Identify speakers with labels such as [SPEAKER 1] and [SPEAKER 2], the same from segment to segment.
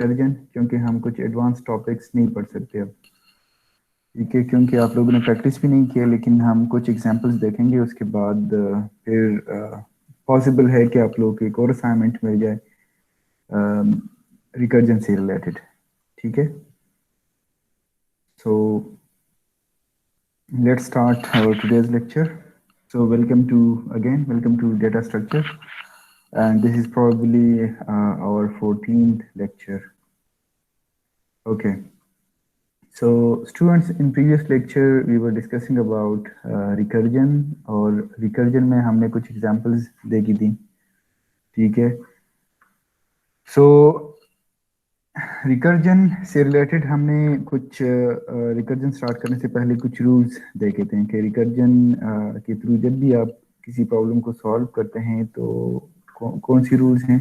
[SPEAKER 1] Recursion, क्योंकि हम कुछ एडवांस टॉपिक्स नहीं पढ़ सकते अब, ठीक है, क्योंकि आप लोगों ने प्रैक्टिस भी नहीं किया। लेकिन हम कुछ एग्जांपल्स देखेंगे, उसके बाद फिर पॉसिबल है कि आप लोगों को एक और असाइनमेंट मिल जाए रिकर्जन से रिलेटेड, ठीक है। So let's start our today's lecture. So welcome to data structure, and this is probably our 14th lecture. Okay. So students, in previous lecture we were discussing about recursion, और recursion में हमने कुछ examples देखी थी, ठीक है। So recursion से related हमने कुछ रिकर्जन स्टार्ट करने से पहले कुछ रूल्स देखे थे कि रिकर्जन के थ्रू जब भी आप किसी प्रॉब्लम को सॉल्व करते हैं तो कौन सी रूल्स हैं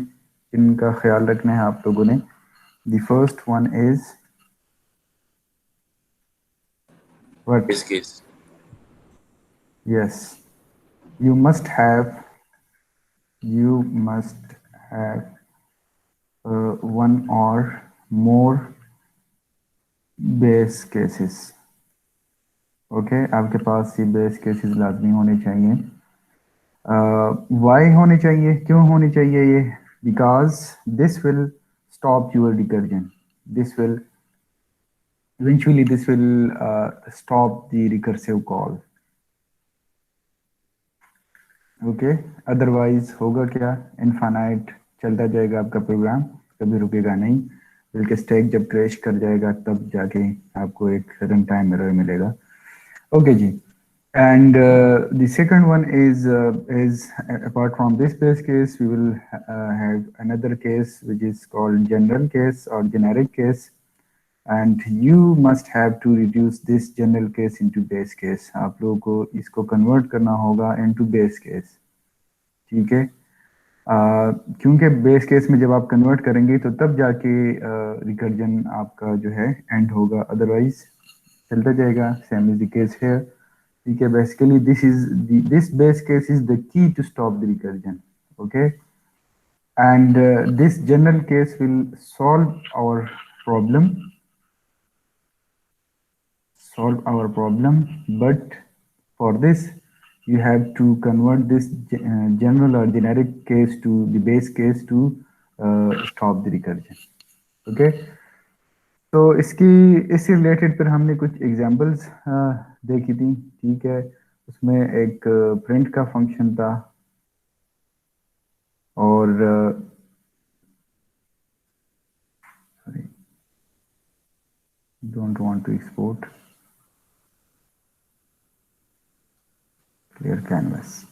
[SPEAKER 1] जिनका ख्याल रखना है आप लोगों ने। The first one is what?
[SPEAKER 2] Base case.
[SPEAKER 1] Yes, you must have one or more base cases। Okay, आपके पास ये बेस केसेस लाजमी होने चाहिए। वाई होने चाहिए, क्यों होने चाहिए ये? Because this will stop your recursion, this will eventually this will stop the recursive call। Okay, otherwise होगा क्या? इनफाइनाइट चलता जाएगा आपका प्रोग्राम, कभी रुकेगा नहीं, बल्कि स्टैक जब क्रैश कर जाएगा तब जाके आपको एक रन टाइम एरर मिलेगा। ओके जी। And the second one is apart from this base case, we will have another case which is called general case or generic case, and you must have to reduce this general case into base case। आप लोगों को इसको convert करना होगा into base case, ठीक है। क्योंकि base case में जब आप कन्वर्ट करेंगे तो तब जाके रिकर्जन आपका जो है एंड होगा, अदरवाइज चलता जाएगा। Same is the case here, ठीक है। Basically this base case is the key to stop the recursion, okay. And this general case will solve our problem, but for this you have to convert this general or generic case to the base case to stop the recursion, okay। तो इससे related फिर हमने कुछ examples देखी थी, ठीक है। उसमें एक प्रिंट का फंक्शन था, और don't want to export clear canvas.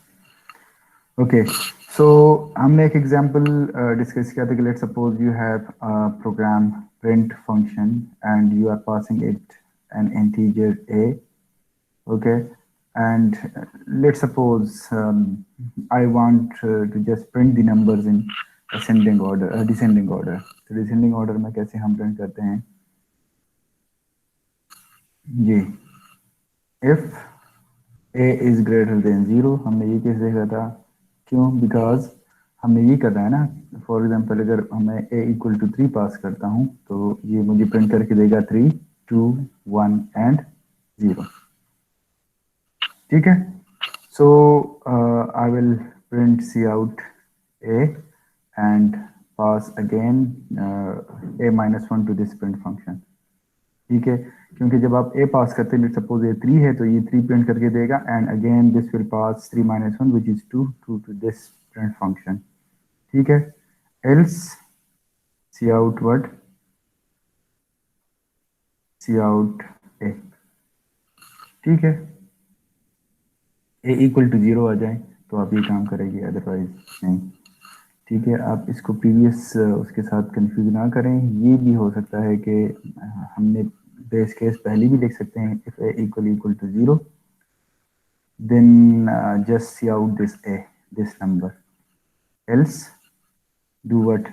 [SPEAKER 1] Okay, so हमने एक एग्जांपल डिस्कस किया था कि let's suppose you have a program print function and you are passing it an integer a, okay। And let's suppose I want to just print the numbers in ascending order, descending order। तो descending order में कैसे हम print करते हैं जी? if a is greater than 0, हमने ये case देखा था। क्यों? बिकॉज हमने ये करना है ना। फॉर एग्जाम्पल अगर मैं a इक्वल टू 3 पास करता हूँ तो ये मुझे प्रिंट करके देगा 3, 2, 1 एंड 0, ठीक है। So I will print cout a and pass again a-1 to this print function, ठीक है। क्योंकि जब आप a पास करते हैं, सपोज ये 3 है तो ये 3 प्रिंट करके देगा, and again this will pass 3-1 which is 2 to this print function, ठीक है। Else cout word cout a, ठीक है। ए इक्वल टू 0 आ जाए तो आप ये काम करेंगे, अदरवाइज नहीं, ठीक है। आप इसको प्रीवियस उसके साथ कंफ्यूज ना करें। ये भी हो सकता है कि हमने बेस केस पहले भी लिख सकते हैं, if a equal to 0 then just see out this number, else do what?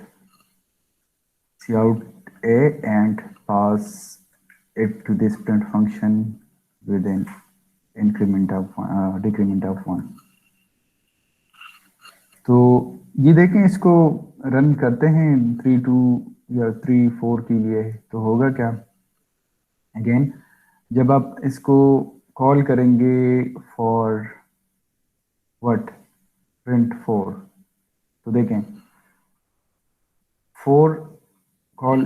[SPEAKER 1] See out a and pass it to this print function with an increment of decrement of 1। तो ये देखें, इसको run करते हैं 3, 2 या 3 4 के लिए, तो होगा क्या? अगेन जब आप इसको कॉल करेंगे फॉर व्हाट, प्रिंट 4, तो देखें 4 कॉल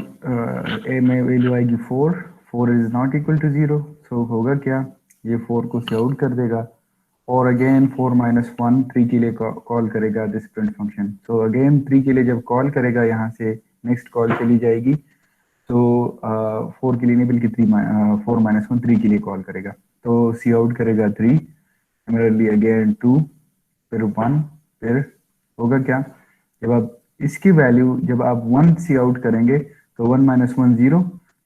[SPEAKER 1] ए में वैल्यू आएगी 4, 4 इज नॉट इक्वल टू 0, सो होगा क्या, ये 4 को से आउट कर देगा। और अगेन 4 माइनस 1 3 के लिए कॉल करेगा this print function. So again 3 के लिए जब कॉल करेगा, यहाँ से नेक्स्ट कॉल चली जाएगी, तो 4 के लिए नहीं बल्कि 4 माइनस 1 3 के लिए कॉल करेगा, तो सी आउट करेगा 3, सिमिलरली अगेन 2, फिर 1, फिर होगा क्या, जब आप इसकी वैल्यू जब आप 1 सी आउट करेंगे तो 1 माइनस 1 0,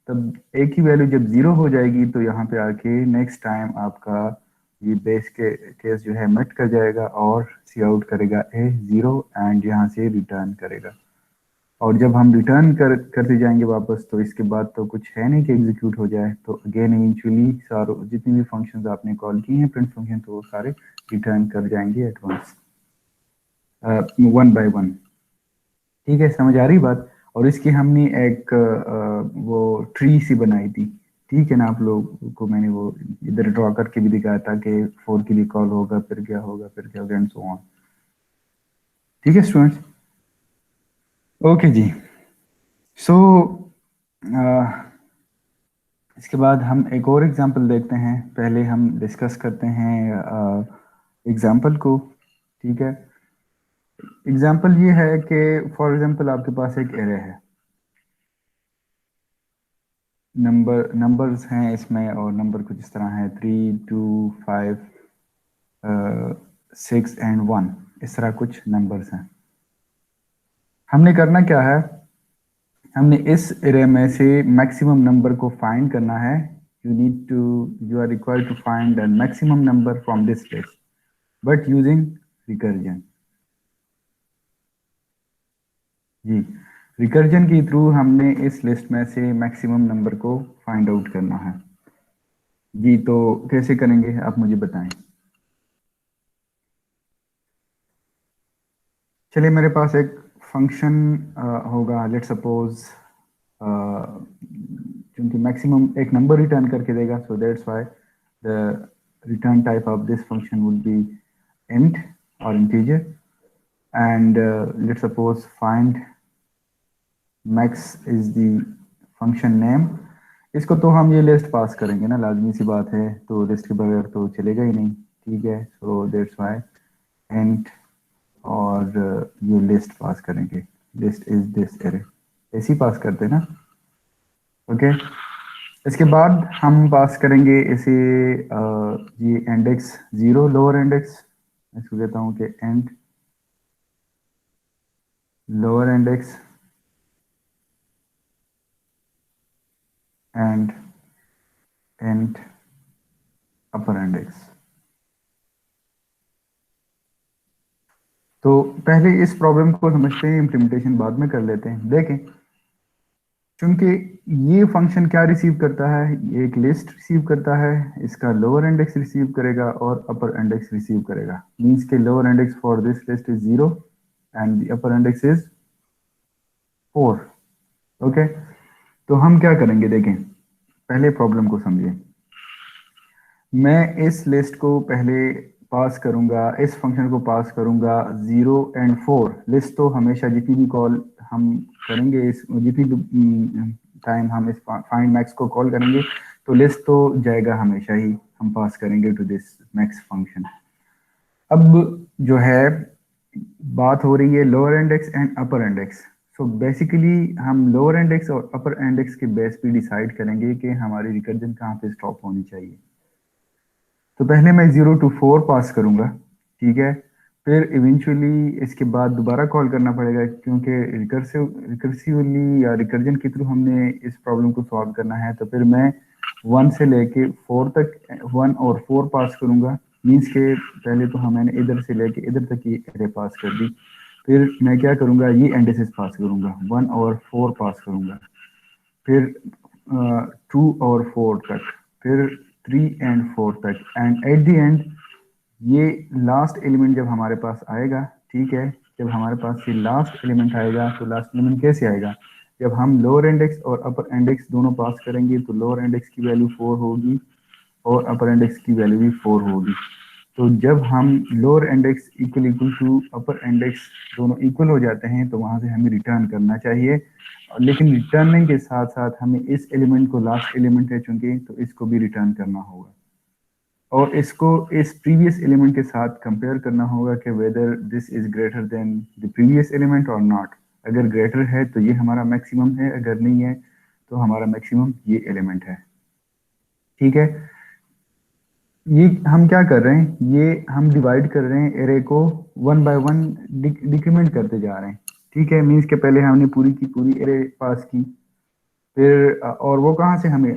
[SPEAKER 1] तब एक ही वैल्यू जब 0 हो जाएगी तो यहाँ पे आके नेक्स्ट टाइम आपका ये बेस के केस जो है मेट कर जाएगा और सी आउट करेगा ए 0 एंड यहाँ से रिटर्न करेगा। और जब हम रिटर्न करते जाएंगे वापस, तो इसके बाद तो कुछ है नहीं कि एग्जीक्यूट हो जाए, तो अगेन इवेंचुअली सारे जितने भी फंक्शंस आपने कॉल किए हैं प्रिंट फंक्शन, तो वो सारे रिटर्न कर जाएंगे एट वंस, 1 बाय 1। ठीक है, समझ आ रही बात? और इसकी हमने एक वो ट्री सी बनाई थी, ठीक है ना, आप लोग को मैंने वो इधर ड्रॉ करके भी दिखाया था कि 4 के लिए कॉल होगा, फिर क्या होगा, फिर क्या होगा एंड सो ऑन। ठीक है स्टूडेंट्स, ओके जी। सो इसके बाद हम एक और एग्जांपल देखते हैं, पहले हम डिस्कस करते हैं एग्जांपल को। ठीक है, एग्जांपल ये है कि फॉर एग्जांपल आपके पास एक एरे है, नंबर्स हैं इसमें, और नंबर कुछ इस तरह है 3 2 5 6 एंड 1, इस तरह कुछ नंबर्स हैं। हमने करना क्या है, हमने इस एरे में से मैक्सिमम नंबर को फाइंड करना है। You are required to find the maximum number from this list but using recursion. जी, रिकर्जन के थ्रू हमने इस लिस्ट में से मैक्सिमम नंबर को फाइंड आउट करना है। जी, तो कैसे करेंगे आप मुझे बताएं। चलिए, मेरे पास एक फंक्शन होगा, लेट्स सपोज, क्योंकि मैक्सिमम एक नंबर रिटर्न करके देगा, सो that's why the return type of this function would be int or integer, and let's suppose find max is the function name। इसको तो हम ये लिस्ट पास करेंगे ना, लाजमी सी बात है, तो लिस्ट के बगैर तो चलेगा ही नहीं। ठीक है, सो दैट्स व्हाई int, और ये लिस्ट पास करेंगे, लिस्ट इज दिस एरे, ऐसे ही पास करते हैं ना। ओके, इसके बाद हम पास करेंगे इसे ये इंडेक्स 0 लोअर इंडेक्स, इसको कहता हूँ कि and lower index and and upper index. तो पहले इस प्रॉब्लम को समझते हैं, इम्प्लीमेंटेशन बाद में कर लेते हैं। देखें, क्योंकि ये फंक्शन क्या रिसीव करता है, ये एक लिस्ट रिसीव करता है, इसका लोअर इंडेक्स रिसीव करेगा और अपर इंडेक्स रिसीव करेगा। मींस के lower index for this list is 0 and the upper index is 4। Okay, तो हम क्या करेंगे, देखें पहले प्रॉब्लम को समझें। मैं इस लिस्ट को पहले पास करूंगा, इस फंक्शन को पास करूंगा 0 एंड 4। लिस्ट तो हमेशा जितनी भी कॉल हम करेंगे, इस जितनी भी टाइम हम इस फाइंड मैक्स को कॉल करेंगे, तो लिस्ट तो जाएगा हमेशा ही, हम पास करेंगे टू दिस मैक्स फंक्शन। अब जो है बात हो रही है lower index and upper index. So basically हम लोअर इंडेक्स और अपर इंडेक्स के बेस पे डिसाइड करेंगे कि हमारी रिकर्जन कहाँ पे स्टॉप होनी चाहिए। तो पहले मैं 0 to 4 पास करूंगा, ठीक है, फिर इवेंचुअली इसके बाद दोबारा कॉल करना पड़ेगा, क्योंकि रिकर्सिवली या रिकर्जन के थ्रू हमने इस प्रॉब्लम को सॉल्व करना है। तो फिर मैं 1 से लेके 4 तक, 1 और 4 पास करूंगा। मीन्स के पहले तो मैंने इधर से लेके इधर तक ये एरे पास कर दी, फिर मैं क्या करूंगा, ये इंडेक्सेस पास करूंगा, 1 और 4 पास करूंगा, फिर 2 और 4 तक, फिर 3 एंड 4 तक, एंड एट द एंड ये लास्ट एलिमेंट जब हमारे पास आएगा, ठीक है, जब हमारे पास ये लास्ट एलिमेंट आएगा, तो लास्ट एलिमेंट कैसे आएगा, जब हम लोअर इंडेक्स और अपर इंडेक्स दोनों पास करेंगे तो लोअर इंडेक्स की वैल्यू 4 होगी और अपर इंडेक्स की वैल्यू भी 4 होगी। तो जब हम lower index equal equal to upper index दोनों इक्वल हो जाते हैं तो वहां से हमें रिटर्न करना चाहिए, लेकिन रिटर्निंग के साथ साथ हमें इस एलिमेंट को, लास्ट एलिमेंट है चूंकि, तो इसको भी रिटर्न करना होगा और इसको इस प्रीवियस एलिमेंट के साथ कंपेयर करना होगा कि whether this is greater then the previous element और नॉट। अगर ग्रेटर है तो ये हमारा मैक्सिमम है, अगर नहीं है तो हमारा मैक्सिमम ये एलिमेंट है। ठीक है, ये हम क्या कर रहे हैं, ये हम डिवाइड कर रहे हैं एरे को, वन बाय वन डिक्रीमेंट करते जा रहे हैं। ठीक है, मीन्स के पहले हमने पूरी की पूरी एरे पास की, फिर और वो कहाँ से हमें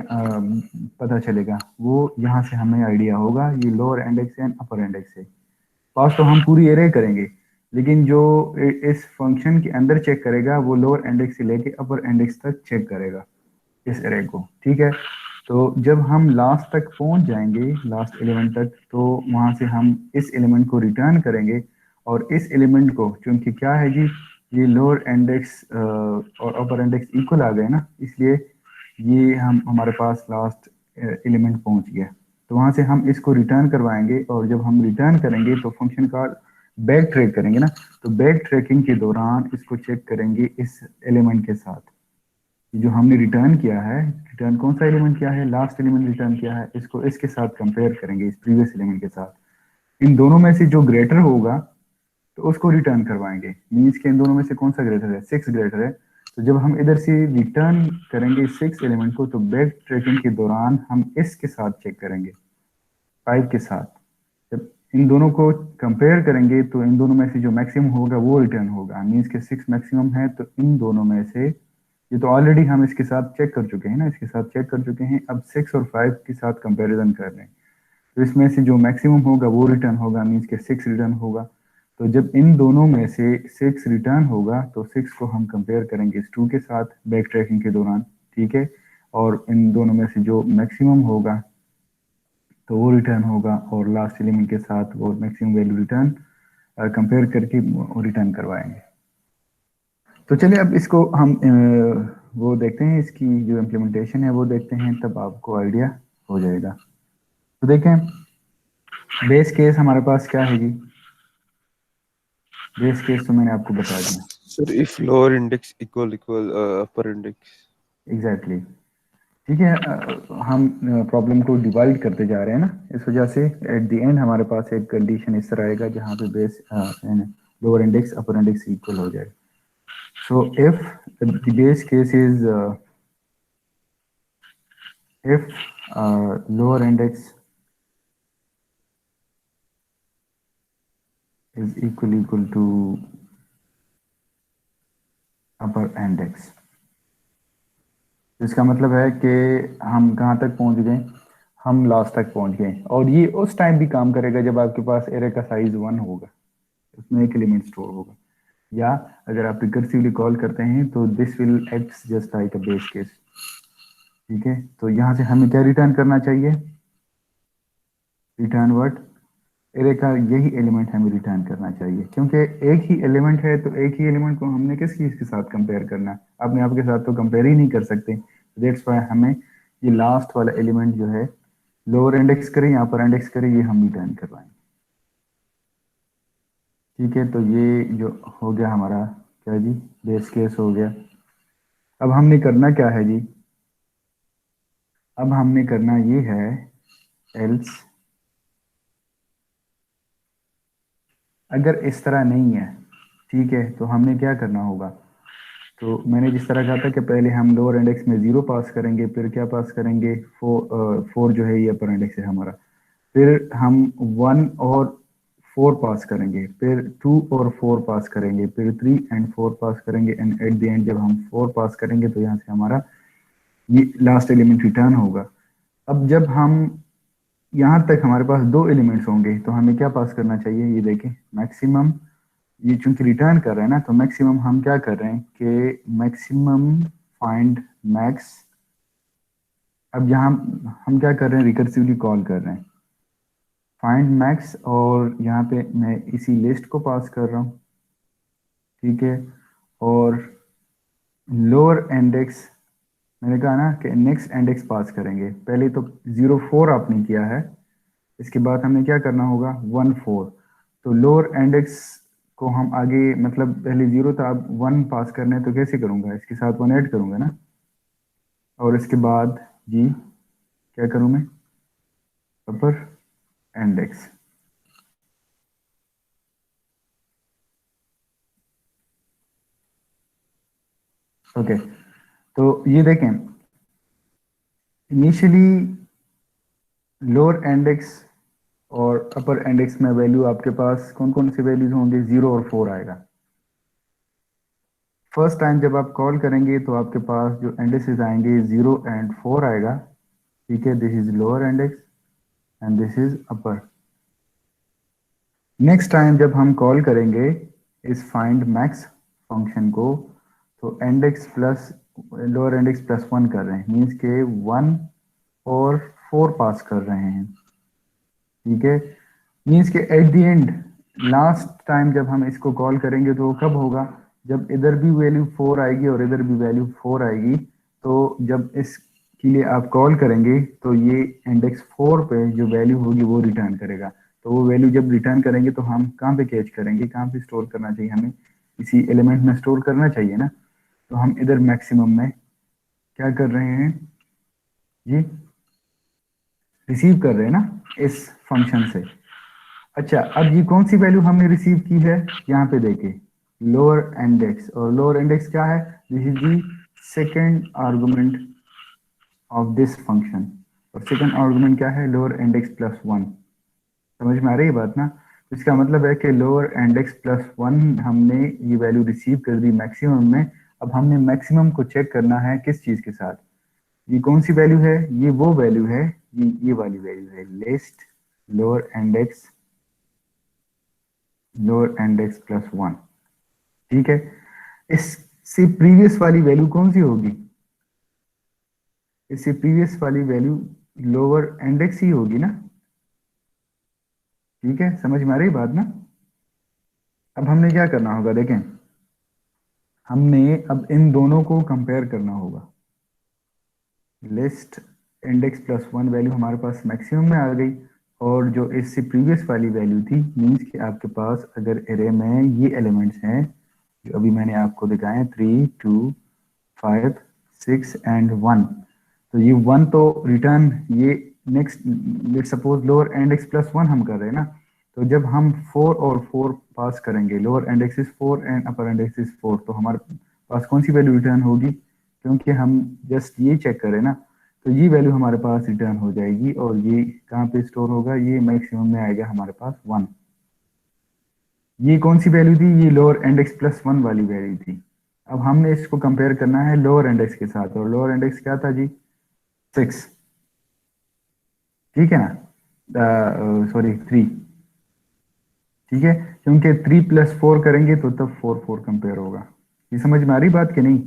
[SPEAKER 1] पता चलेगा, वो यहाँ से हमें आइडिया होगा, ये lower index and upper index है। पास तो हम पूरी एरे करेंगे, लेकिन जो इस फंक्शन के अंदर चेक करेगा वो लोअर इंडेक्स से लेके अपर इंडेक्स तक चेक करेगा इस एरे को। ठीक है, तो जब हम लास्ट तक पहुंच जाएंगे, लास्ट एलिमेंट तक, तो वहां से हम इस एलिमेंट को रिटर्न करेंगे और इस एलिमेंट को, क्योंकि क्या है जी, ये लोअर इंडेक्स और अपर इंडेक्स इक्वल आ गए ना, इसलिए ये हम हमारे पास लास्ट एलिमेंट पहुंच गया, तो वहां से हम इसको रिटर्न करवाएंगे और जब हम रिटर्न करेंगे तो फंक्शन का बैक ट्रैक करेंगे ना, तो बैक ट्रैकिंग के दौरान इसको चेक करेंगे इस एलिमेंट के साथ। जो हमने रिटर्न किया है, रिटर्न कौन सा एलिमेंट किया है, लास्ट एलिमेंट रिटर्न किया है, इसको इसके साथ कंपेयर करेंगे, इस प्रीवियस एलिमेंट के साथ। इन दोनों में से जो ग्रेटर होगा तो उसको रिटर्न करवाएंगे, मीन्स के इन दोनों में से कौन सा ग्रेटर है, 6 ग्रेटर है। तो जब हम इधर से रिटर्न करेंगे 6 एलिमेंट को, तो बैक ट्रैकिंग के दौरान हम इसके साथ चेक करेंगे, 5 के साथ। जब इन दोनों को कंपेयर करेंगे तो इन दोनों में से जो मैक्सिमम होगा वो रिटर्न होगा, मीन्स के 6 मैक्सिमम है, तो इन दोनों में से, ये तो ऑलरेडी हम इसके साथ चेक कर चुके हैं ना, इसके साथ चेक कर चुके हैं, अब 6 और 5 के साथ कंपैरिजन कर रहे हैं, तो इसमें से जो मैक्सिमम होगा वो रिटर्न होगा, मीन्स के 6 रिटर्न होगा। तो जब इन दोनों में से 6 रिटर्न होगा तो 6 को हम कंपेयर करेंगे इस 2 के साथ बैक ट्रैकिंग के दौरान। ठीक है, और इन दोनों में से जो मैक्सिमम होगा तो वो रिटर्न होगा, और लास्ट एलिमेंट के साथ वो मैक्सिमम वैल्यू रिटर्न कंपेयर करके रिटर्न करवाएंगे। तो चलिए अब इसको हम वो देखते हैं, इसकी जो इम्प्लीमेंटेशन है वो देखते हैं, तब आपको आइडिया हो जाएगा। तो देखें, बेस केस हमारे पास क्या है जी, बेस केस तो मैंने आपको बता दिया।
[SPEAKER 2] Sir if lower index equal equal upper index.
[SPEAKER 1] Exactly, ठीक है, हम प्रॉब्लम को डिवाइड करते जा रहे हैं ना, इस वजह से एट द एंड हमारे पास एक कंडीशन इस तरह आएगा जहाँ पे बेस लोअर इंडेक्स अपर इंडेक्स इक्वल हो जाए। So if the base case is if lower index is equal to upper index, इसका मतलब है कि हम कहाँ तक पहुँच गए, हम लास्ट तक पहुँच गए, और ये उस टाइम भी काम करेगा जब आपके पास एरे का साइज 1 होगा, उसमें एक एलिमेंट स्टोर होगा, या अगर आप रिकर्सिवली कॉल करते हैं तो this will act just like a base case. ठीक है, तो यहाँ से हमें क्या रिटर्न करना चाहिए, रिटर्न वर्ड, एरे का यही एलिमेंट हमें रिटर्न करना चाहिए, क्योंकि एक ही एलिमेंट है, तो एक ही एलिमेंट को हमने किस चीज़ के साथ कंपेयर करना है, अपने आप के साथ तो कंपेयर ही नहीं कर सकते। दैट्स वाई हमें ये लास्ट वाला एलिमेंट जो है, लोअर इंडेक्स करें या अपर इंडेक्स करें, ये हम रिटर्न करवाएंगे। ठीक है, तो ये जो हो गया हमारा क्या जी, बेस केस हो गया। अब हमने करना क्या है जी, अब हमने करना ये है, एल्स अगर इस तरह नहीं है, ठीक है, तो हमने क्या करना होगा, तो मैंने जिस तरह कहा था कि पहले हम लोअर इंडेक्स में 0 पास करेंगे, फिर क्या पास करेंगे, 4 जो है ये अपर इंडेक्स है हमारा, फिर हम 1 और 4 पास करेंगे, फिर 2 और 4 पास करेंगे, फिर 3 एंड 4 पास करेंगे, एंड एट द एंड जब हम 4 पास करेंगे तो यहाँ से हमारा ये लास्ट एलिमेंट रिटर्न होगा। अब जब हम यहाँ तक हमारे पास 2 एलिमेंट्स होंगे तो हमें क्या पास करना चाहिए, ये देखें, मैक्सिमम, ये चूंकि रिटर्न कर रहे हैं ना, तो मैक्सिमम हम क्या कर रहे हैं कि मैक्सिमम फाइंड मैक्स। अब यहाँ हम क्या कर रहे हैं, रिकर्सिवली कॉल कर रहे हैं फाइंड मैक्स, और यहाँ पे मैं इसी लिस्ट को पास कर रहा हूँ। ठीक है, और लोअर इंडेक्स, मैंने कहा ना कि नेक्स्ट इंडेक्स पास करेंगे। पहले तो 0 4 आपने किया है, इसके बाद हमें क्या करना होगा 1 4। तो लोअर इंडेक्स को हम आगे, मतलब पहले 0 था, अब 1 पास करना है, तो कैसे करूंगा, इसके साथ 1 ऐड करूंगा ना, और इसके बाद जी क्या करूं मैं, अपर इंडेक्स। ओके, तो ये देखें, इनिशियली लोअर इंडेक्स और अपर इंडेक्स में वैल्यू आपके पास कौन कौन से वैल्यूज होंगे, 0 और 4 आएगा। फर्स्ट टाइम जब आप कॉल करेंगे तो आपके पास जो इंडेक्सेस आएंगे 0 एंड 4 आएगा, ठीक है, this is lower index and this is upper. Next time जब हम कॉल करेंगे इस फाइंड मैक्स फंक्शन को, तो index plus lower index plus 1 कर रहे हैं, मीन्स के 1 और 4 पास कर रहे हैं, ठीक है। मीन्स के eight the and last time जब हम इसको कॉल करेंगे तो वो कब होगा, जब इधर भी वैल्यू 4 आएगी और इधर भी वैल्यू 4 आएगी। तो जब इसके लिए आप कॉल करेंगे तो ये इंडेक्स 4 पे जो वैल्यू होगी वो रिटर्न करेगा। तो वो वैल्यू जब रिटर्न करेंगे तो हम कहाँ पे कैच करेंगे, कहाँ पे स्टोर करना चाहिए, हमें इसी एलिमेंट में स्टोर करना चाहिए ना। तो हम इधर मैक्सिमम में क्या कर रहे हैं जी, रिसीव कर रहे हैं ना इस फंक्शन से। अच्छा, अब ये कौन सी वैल्यू हमने रिसीव की है, यहाँ पे देखे लोअर इंडेक्स, और लोअर इंडेक्स क्या है, this is the second argument of this function, और सेकेंड आर्गुमेंट क्या है, लोअर इंडेक्स प्लस 1। समझ में आ रही है बात ना। तो इसका मतलब है कि लोअर इंडेक्स प्लस 1 हमने ये वैल्यू रिसीव कर दी मैक्सिमम में। अब हमने मैक्सिमम को चेक करना है किस चीज के साथ, ये कौन सी वैल्यू है, ये वो वैल्यू है, ये वाली वैल्यू है, लिस्ट लोअर इंडेक्स प्लस 1, ठीक है। इससे प्रीवियस वाली वैल्यू कौन सी होगी, इससे प्रीवियस वाली वैल्यू लोअर इंडेक्स ही होगी ना, ठीक है, समझ में आ रही बात ना। अब हमने क्या करना होगा, देखें, हमने अब इन दोनों को कंपेयर करना होगा। लिस्ट इंडेक्स प्लस 1 वैल्यू हमारे पास मैक्सिमम में आ गई, और जो इससे प्रीवियस वाली वैल्यू थी, मीन्स कि आपके पास अगर एरे में ये एलिमेंट्स हैं जो अभी मैंने आपको दिखाए 3 2 5 6 एंड 1, तो ये 1 तो रिटर्न, ये next let suppose lower index plus 1 हम कर रहे हैं ना, तो जब हम 4 और 4 पास करेंगे, lower index is 4 and upper index is 4, तो हमारे पास कौन सी वैल्यू रिटर्न होगी, क्योंकि हम जस्ट ये चेक करें ना, तो ये वैल्यू हमारे पास रिटर्न हो जाएगी, और ये कहाँ पे स्टोर होगा, ये मैक्सिमम में आएगा हमारे पास 1। ये कौन सी वैल्यू थी, ये लोअर इंडेक्स प्लस 1 वाली वैल्यू थी। अब हमने इसको कंपेयर करना है लोअर इंडेक्स के साथ, और लोअर इंडेक्स क्या था जी, 6, ठीक है ना, सॉरी 3, ठीक है, क्योंकि 3 प्लस 4 करेंगे तो तब 4 4 कंपेयर होगा। ये समझ में आ रही बात कि नहीं।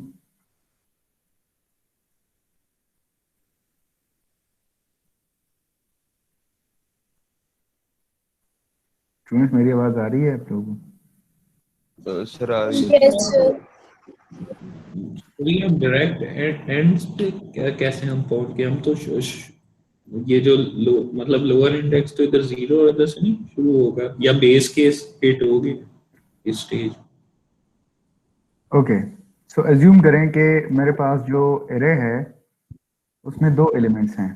[SPEAKER 1] स्टूडेंट्स, मेरी आवाज आ रही है आप लोगों को।
[SPEAKER 2] सर आ रही है।
[SPEAKER 3] Yes, sir.
[SPEAKER 4] अभी हम डायरेक्ट एंड्स पे कैसे हम पहुंच गए, हम तो ये जो मतलब लोअर इंडेक्स तो इधर 0 और इधर से नहीं शुरू होगा, या बेस केस हिट होगी इस स्टेज।
[SPEAKER 1] ओके, सो एज्यूम करें कि मेरे पास जो एरे है उसमें 2 एलिमेंट्स हैं,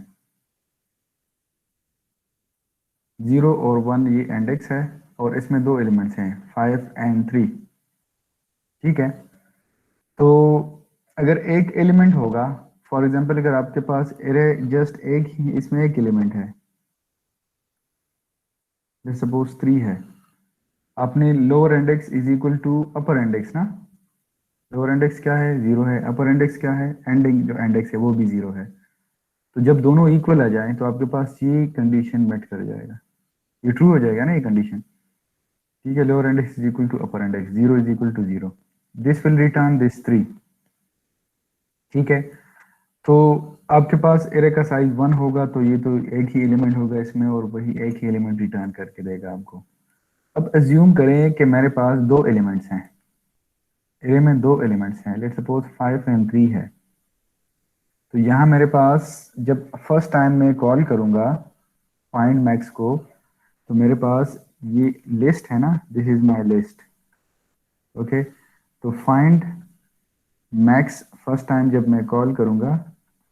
[SPEAKER 1] 0 और 1, ये इंडेक्स है, और इसमें 2 एलिमेंट्स हैं 5 एंड 3, ठीक है। तो अगर एक एलिमेंट होगा, फॉर एग्जांपल अगर आपके पास एरे जस्ट एक ही, इसमें एक एलिमेंट है, जैसे सपोज 3 है, आपने lower index is equal to upper index ना, लोअर इंडेक्स क्या है 0 है, अपर इंडेक्स क्या है, एंडिंग जो इंडेक्स है वो भी 0 है। तो जब दोनों इक्वल आ जाए तो आपके पास ये कंडीशन मेट कर जाएगा, ये ट्रू हो जाएगा ना ये कंडीशन, ठीक है। Lower index is equal to upper index, 0 is equal to 0, this will return this 3, ठीक है। तो आपके पास एरे का साइज 1 होगा, तो ये तो एक ही एलिमेंट होगा इसमें, और वही एक ही एलिमेंट रिटर्न करके देगा आपको। अब एज्यूम करें कि मेरे पास 2 एलिमेंट्स हैं, एरे में 2 एलिमेंट्स हैं, लेट्स सपोज 5 एंड 3 है। तो यहाँ मेरे पास जब फर्स्ट टाइम मैं कॉल करूँगा फाइंड मैक्स को, तो मेरे पास ये लिस्ट है ना, this is my list. Okay, तो फाइंड मैक्स फर्स्ट टाइम जब मैं कॉल करूँगा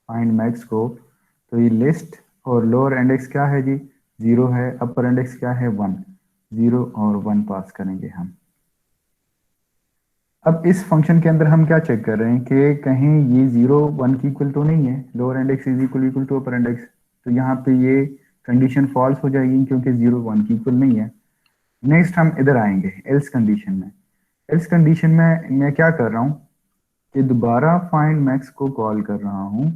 [SPEAKER 1] फाइंड मैक्स को, तो ये लिस्ट और लोअर इंडेक्स क्या है जी, 0 है, अपर इंडेक्स क्या है 1, 0 और 1 पास करेंगे हम। अब इस फंक्शन के अंदर हम क्या चेक कर रहे हैं कि कहीं ये 0 1 की इक्वल तो नहीं है, lower index is equal to upper index, तो यहाँ पे ये कंडीशन फॉल्स हो जाएगी क्योंकि 0 1 की इक्वल नहीं है। नेक्स्ट हम इधर आएंगे एल्स कंडीशन में। एल्स कंडीशन में मैं क्या कर रहा हूँ कि दोबारा फाइंड मैक्स को कॉल कर रहा हूँ,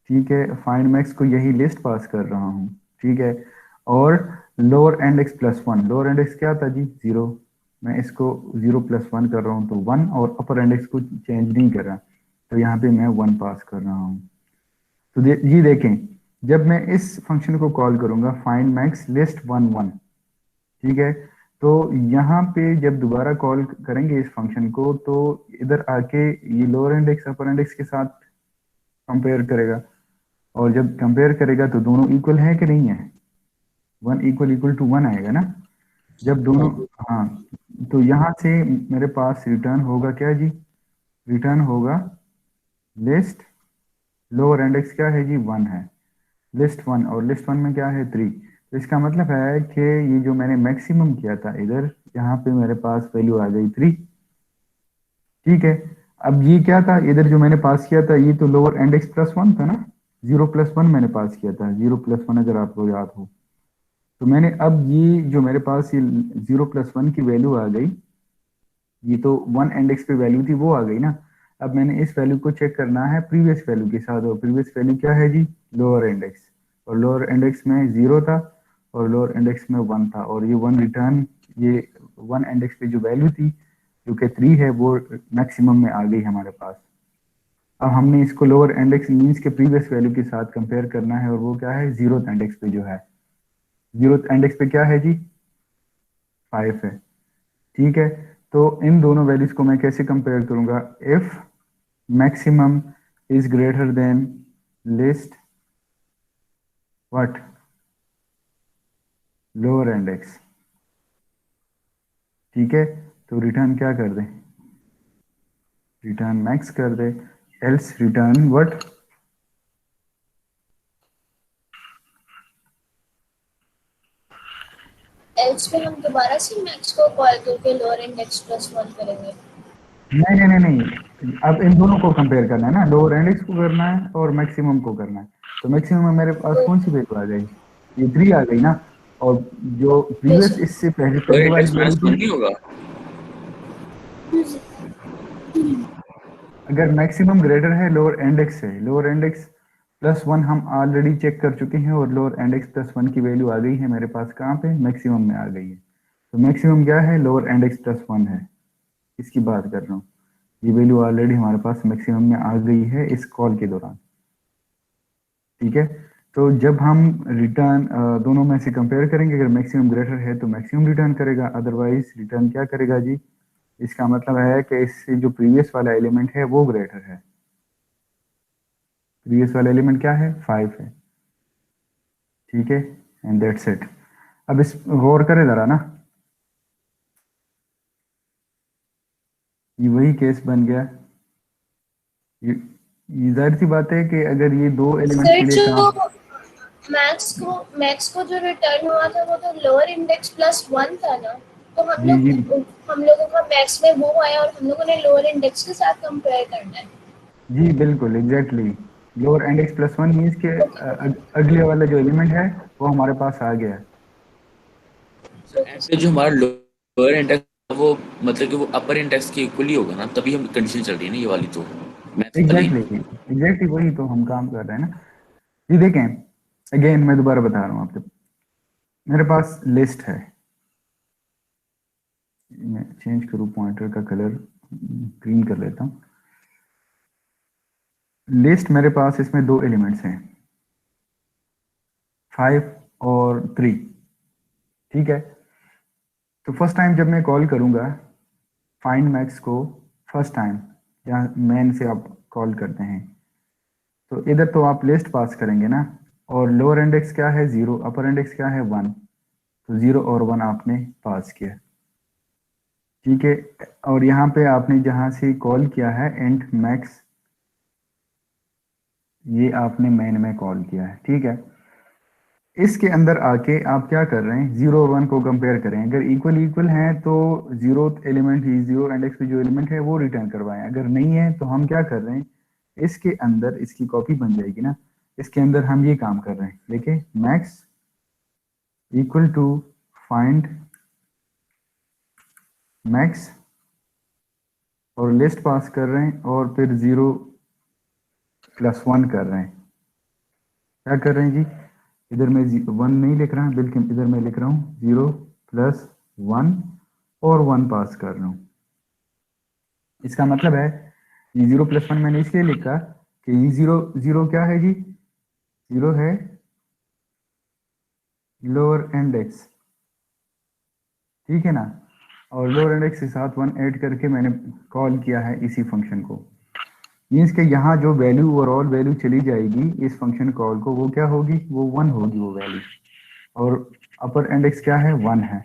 [SPEAKER 1] ठीक है, फाइंड मैक्स को यही लिस्ट पास कर रहा हूँ, ठीक है, और lower index plus 1, lower index क्या था जी 0, मैं इसको 0 प्लस 1 कर रहा हूँ तो 1, और अपर इंडेक्स को चेंज नहीं कर रहा, तो यहाँ पे मैं 1 पास कर रहा हूँ। तो ये देखें, जब मैं इस फंक्शन को कॉल करूंगा फाइंड मैक्स लिस्ट 1 1, ठीक है, तो यहाँ पे जब दोबारा कॉल करेंगे इस फंक्शन को, तो इधर आके ये लोअर इंडेक्स अपर इंडेक्स के साथ कंपेयर करेगा, और जब कंपेयर करेगा तो दोनों इक्वल है कि नहीं है, 1 इक्वल टू 1 आएगा ना जब दोनों। हाँ, तो यहाँ से मेरे पास रिटर्न होगा क्या जी, रिटर्न होगा लिस्ट, लोअर इंडेक्स क्या है जी 1 है, लिस्ट 1, और लिस्ट 1 में क्या है 3, तो इसका मतलब है कि ये जो मैंने मैक्सिमम किया था इधर, यहाँ पे मेरे पास वैल्यू आ गई 3, ठीक है। अब ये क्या था इधर जो मैंने पास किया था, ये तो लोअर इंडेक्स प्लस 1 था ना, 0 प्लस 1 मैंने पास किया था, 0 प्लस 1 अगर आपको याद हो, तो मैंने अब ये जो मेरे पास ये 0 प्लस 1 की वैल्यू आ गई, ये तो 1 इंडेक्स पे वैल्यू थी वो आ गई ना। अब मैंने इस वैल्यू को चेक करना है प्रीवियस वैल्यू के साथ, और प्रीवियस वैल्यू क्या है जी लोअर इंडेक्स, और लोअर इंडेक्स में 0 था और लोअर इंडेक्स में 1 था, और ये 1 रिटर्न, ये 1 इंडेक्स पे जो वैल्यू थी जो कि 3 है वो मैक्सिमम में आ गई हमारे पास। अब हमने इसको लोअर इंडेक्स मीन्स के प्रीवियस वैल्यू के साथ कंपेयर करना है, और वो क्या है 0th इंडेक्स पे जो है, 0th इंडेक्स पे क्या है जी 5 है, ठीक है। तो इन दोनों वैल्यूज को मैं कैसे कंपेयर करूंगा, if maximum is greater than list what, lower index, ठीक है, तो रिटर्न क्या कर दे, रिटर्न मैक्स कर दे, एल्स रिटर्न व्हाट,
[SPEAKER 3] एल्स पे हम दोबारा से मैक्स को कॉल करके लोअर इंडेक्स प्लस 1 करेंगे।
[SPEAKER 1] नहीं नहीं नहीं नहीं, अब इन दोनों को कंपेयर करना है ना, लोअर इंडेक्स को करना है और मैक्सिमम को करना है, तो मैक्सिमम में मेरे पास
[SPEAKER 3] तो
[SPEAKER 1] कौन सी वैल्यू आ गई, ये 3 आ गई ना, और जो प्रीवियस
[SPEAKER 3] बेशक
[SPEAKER 1] इससे पहले
[SPEAKER 5] लोअर
[SPEAKER 1] पहले वाली
[SPEAKER 5] इंडेक्स
[SPEAKER 1] वैल्यू
[SPEAKER 5] माइनस 1
[SPEAKER 1] थी,
[SPEAKER 5] नहीं होगा?
[SPEAKER 1] अगर मैक्सिमम ग्रेटर है लोअर इंडेक्स से, लोअर इंडेक्स प्लस 1 हम ऑलरेडी चेक कर चुके हैं, और लोअर इंडेक्स प्लस 1 की वैल्यू आ गई है मेरे पास, कहाँ पे मैक्सिमम में आ गई है, तो मैक्सिमम क्या है लोअर इंडेक्स प्लस 1 है, इसकी बात कर रहा हूँ, ये वैल्यू ऑलरेडी हमारे पास मैक्सिमम में आ गई है इस कॉल के दौरान, ठीक है। तो जब हम रिटर्न दोनों में से कंपेयर करेंगे, अगर मैक्सिमम ग्रेटर है तो मैक्सिमम रिटर्न करेगा, अदरवाइज रिटर्न क्या करेगा जी, इसका मतलब है कि इससे जो प्रीवियस वाला एलिमेंट है वो ग्रेटर है, प्रीवियस वाला एलिमेंट क्या है 5 है, ठीक है, एंड दैट्स इट। अब इस गौर करें जरा ना, ये वही केस बन गया, ये जाहिर सी बात है कि अगर ये 2 एलिमेंट्स के
[SPEAKER 3] सर
[SPEAKER 1] लिए
[SPEAKER 3] जो
[SPEAKER 1] काम,
[SPEAKER 3] मैक्स को जो रिटर्न हुआ था वो तो लोअर इंडेक्स प्लस 1 था ना, तो
[SPEAKER 1] जी जी
[SPEAKER 3] हम लोगों का मैक्स में वो आया और हम लोगों ने लोअर इंडेक्स के साथ कंपेयर करना है।
[SPEAKER 1] जी बिल्कुल exactly, lower index plus 1 means के अगले वाला जो एलिमेंट है वो हमारे पास आ गया,
[SPEAKER 5] ऐसे जो हमारा लोअर इंडेक्स वो मतलब कि वो अपर इंडेक्स के इक्वल ही होगा ना, तभी हम कंडीशन चल रही है ना ये वाली, तो मैथ्स वाली।
[SPEAKER 1] एग्जैक्टली वही तो हम काम कर रहे हैं ना। ये देखें, अगेन मैं दोबारा बता रहा हूँ आपको, मेरे पास लिस्ट है, मैं चेंज करूँ पॉइंटर का कलर, ग्रीन कर लेता हूँ, लिस्ट मेरे पास इसमें 2 एलिमेंट्स हैं 5 और 3, ठीक है। तो फर्स्ट टाइम जब मैं कॉल करूंगा फाइंड मैक्स को फर्स्ट टाइम जहाँ मेन से आप कॉल करते हैं, तो इधर तो आप लिस्ट पास करेंगे ना, और लोअर इंडेक्स क्या है 0, अपर इंडेक्स क्या है 1, तो 0 और 1 आपने पास किया, ठीक है। और यहाँ पे आपने जहाँ से कॉल किया है इंट मैक्स, ये आपने मेन में कॉल किया है, ठीक है। इसके अंदर आके आप क्या कर रहे हैं, 0 और 1 को कंपेयर करें, अगर इक्वल इक्वल हैं तो जीरो एलिमेंट ही, जीरो इंडेक्स पे जो एलिमेंट है वो रिटर्न करवाएं, अगर नहीं है तो हम क्या कर रहे हैं, इसके अंदर इसकी कॉपी बन जाएगी ना, इसके अंदर हम ये काम कर रहे हैं, देखिए max equal to find max और लिस्ट पास कर रहे हैं और फिर 0 + 1 कर रहे हैं। क्या कर रहे हैं जी, इधर मैं 1 नहीं लिख रहा, बल्कि इधर मैं लिख रहा हूँ 0 + 1 और 1 पास कर रहा हूँ। इसका मतलब है ये 0 + 1 मैंने इसलिए लिखा कि ये 0 क्या है जी, 0 है लोअर इंडेक्स, ठीक है ना, और लोअर इंडेक्स के साथ 1 ऐड करके मैंने कॉल किया है इसी फंक्शन को। मीन्स के यहाँ जो वैल्यू ओवरऑल वैल्यू चली जाएगी इस फंक्शन कॉल को, वो क्या होगी, वो 1 होगी वो वैल्यू, और अपर इंडेक्स क्या है 1 है।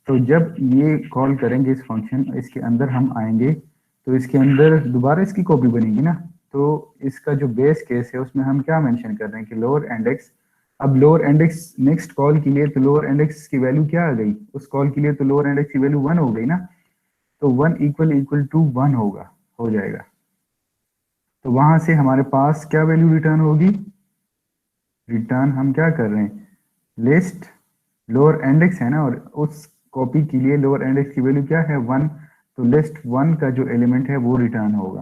[SPEAKER 1] तो जब ये कॉल करेंगे इस फंक्शन, इसके अंदर हम आएंगे तो इसके अंदर दोबारा इसकी कॉपी बनेगी ना, तो इसका जो बेस केस है उसमें हम क्या मेंशन कर रहे हैं कि लोअर इंडेक्स, अब लोअर इंडेक्स नेक्स्ट कॉल के लिए तो लोअर इंडेक्स की वैल्यू क्या आ गई, उस कॉल के लिए तो लोअर इंडेक्स की वैल्यू 1 हो गई ना, तो 1 = 1 होगा, हो जाएगा। तो वहां से हमारे पास क्या वैल्यू रिटर्न होगी, रिटर्न हम क्या कर रहे हैं, लिस्ट लोअर इंडेक्स है ना, और उस कॉपी के लिए लोअर इंडेक्स की वैल्यू क्या है 1, तो लिस्ट 1 का जो एलिमेंट है वो रिटर्न होगा।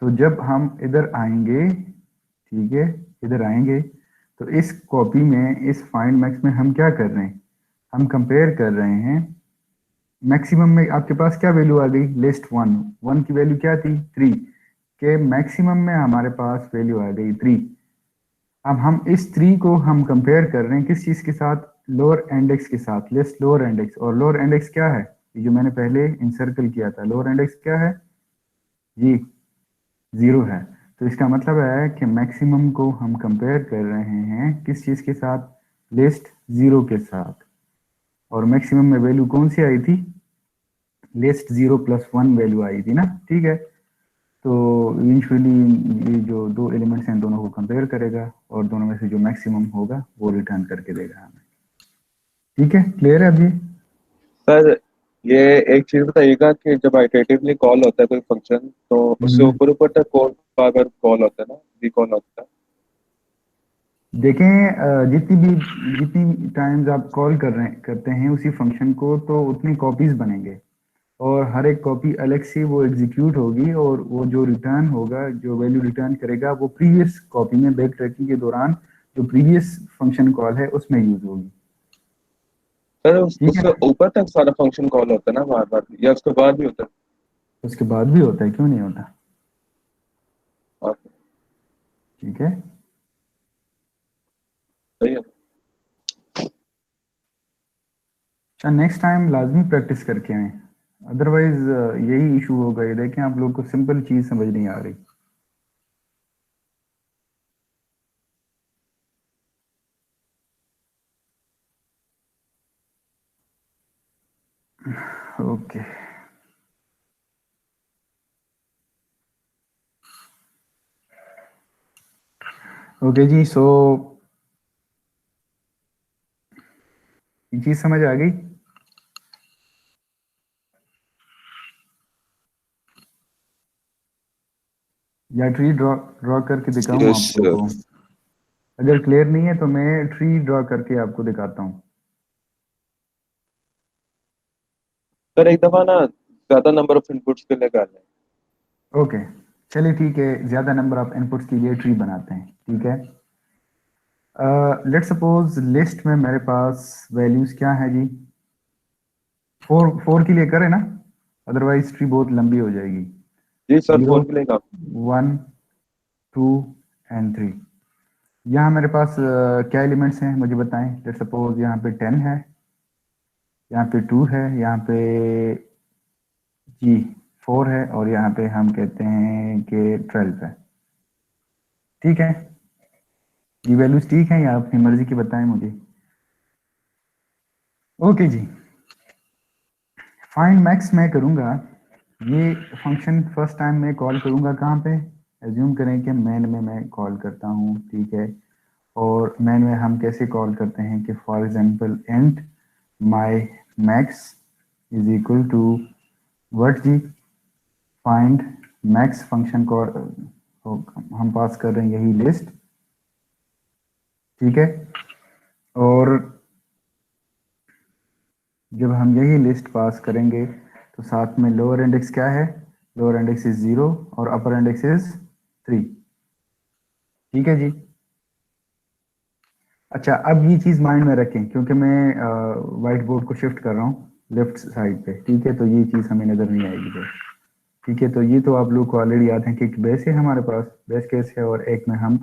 [SPEAKER 1] तो जब हम इधर आएंगे, ठीक है, इधर आएंगे तो इस कॉपी में, इस फाइंड मैक्स में हम क्या कर रहे हैं, हम कंपेयर कर रहे हैं मैक्सिमम में आपके पास क्या वैल्यू आ गई, लिस्ट 1 की वैल्यू क्या थी 3, के मैक्सिमम में हमारे पास वैल्यू आ गई 3। अब हम इस 3 को हम कंपेयर कर रहे हैं किस चीज के साथ, लोअर इंडेक्स के साथ, लिस्ट लोअर इंडेक्स, और लोअर इंडेक्स क्या है, ये जो मैंने पहले इंसर्कल किया था, लोअर इंडेक्स क्या है जी 0 है। तो इसका मतलब है कि मैक्सिमम को हम कंपेयर कर रहे हैं किस चीज के साथ, लिस्ट 0 के साथ, और मैक्सिमम में वैल्यू कौन सी आई थी, लिस्ट 0 + 1 वैल्यू आई थी ना, ठीक है। तो इवेंचुअली ये जो दो एलिमेंट्स हैं दोनों को कंपेयर करेगा और दोनों में से जो मैक्सिमम होगा वो रिटर्न करके देगा हमें, ठीक है, क्लियर है अभी।
[SPEAKER 2] सर ये एक चीज बताइएगा कि जब आइटरेटिवली कॉल होता है कोई फंक्शन, तो उससे ऊपर ऊपर तक कोड का अगर कॉल होता है ना, भी कॉल होता है,
[SPEAKER 1] देखें जितनी टाइम्स आप कॉल करते हैं उसी फंक्शन को, तो उतनी कॉपीज बनेंगे और हर एक कॉपी अलग से वो एग्जीक्यूट होगी, और वो जो रिटर्न होगा, जो वैल्यू रिटर्न करेगा वो प्रीवियस कॉपी में बैक ट्रैकिंग के दौरान जो प्रीवियस फंक्शन कॉल है उसमें यूज होगी,
[SPEAKER 2] सर
[SPEAKER 1] ठीक है।
[SPEAKER 2] उससे ऊपर तक सारा फंक्शन कॉल होता है ना बार बार, या उसके बाद भी होता है?
[SPEAKER 1] उसके बाद भी होता है, क्यों नहीं होता,
[SPEAKER 2] और
[SPEAKER 1] ठीक है।
[SPEAKER 2] सही है।
[SPEAKER 1] अच्छा, नेक्स्ट टाइम लाजमी प्रैक्टिस करके आए, अदरवाइज यही इशू होगा, ये देखें आप लोग को सिंपल चीज समझ नहीं आ रही। ओके ओके जी, सो ये चीज समझ आ गई, या ट्री ड्रॉ करके दिखाऊं
[SPEAKER 2] यस
[SPEAKER 1] आप लोगों को, अगर क्लियर नहीं है तो मैं ट्री ड्रॉ करके आपको दिखाता हूँ।
[SPEAKER 2] सर एक दफा ना ज्यादा नंबर ऑफ इनपुट्स के लिए कर लें।
[SPEAKER 1] ओके चलिए ठीक है, ज्यादा नंबर ऑफ इनपुट्स के लिए ट्री बनाते हैं, ठीक है। लेट्स सपोज लिस्ट में मेरे पास वैल्यूज क्या है जी, 4 के लिए करें ना, अदरवाइज ट्री बहुत लंबी हो जाएगी।
[SPEAKER 2] जी सर,
[SPEAKER 1] 0
[SPEAKER 2] 4 के लिए काम।
[SPEAKER 1] 1 2 एंड 3, यहाँ मेरे पास क्या एलिमेंट्स हैं मुझे बताएं। लेट्स सपोज यहाँ पे 10 है, यहाँ पे 2 है, यहाँ पे जी 4 है और यहाँ पे हम कहते हैं कि 12 है। ठीक है, ये वैल्यूज ठीक है या अपनी मर्जी की बताएं मुझे। ओके जी, फाइंड मैक्स मैं करूँगा, ये फंक्शन फर्स्ट टाइम मैं कॉल करूँगा कहाँ पे, एज्यूम करें कि मैन में मैं कॉल करता हूँ, ठीक है। और मैन में हम कैसे कॉल करते हैं कि for example int my max is equal to what जी, फाइंड मैक्स फंक्शन को हम पास कर रहे हैं यही लिस्ट, ठीक है। और जब हम यही लिस्ट पास करेंगे तो साथ में लोअर इंडेक्स क्या है, लोअर इंडेक्स इज 0 और अपर इंडेक्स इज 3, ठीक है जी। अच्छा, अब ये चीज़ माइंड में रखें क्योंकि मैं वाइट बोर्ड को शिफ्ट कर रहा हूँ लेफ्ट साइड पे, ठीक है, तो ये चीज़ हमें नज़र नहीं आएगी फिर, ठीक है। तो ये तो आप लोग को ऑलरेडी याद है कि एक बेस है हमारे पास, बेस केस है, और एक में हम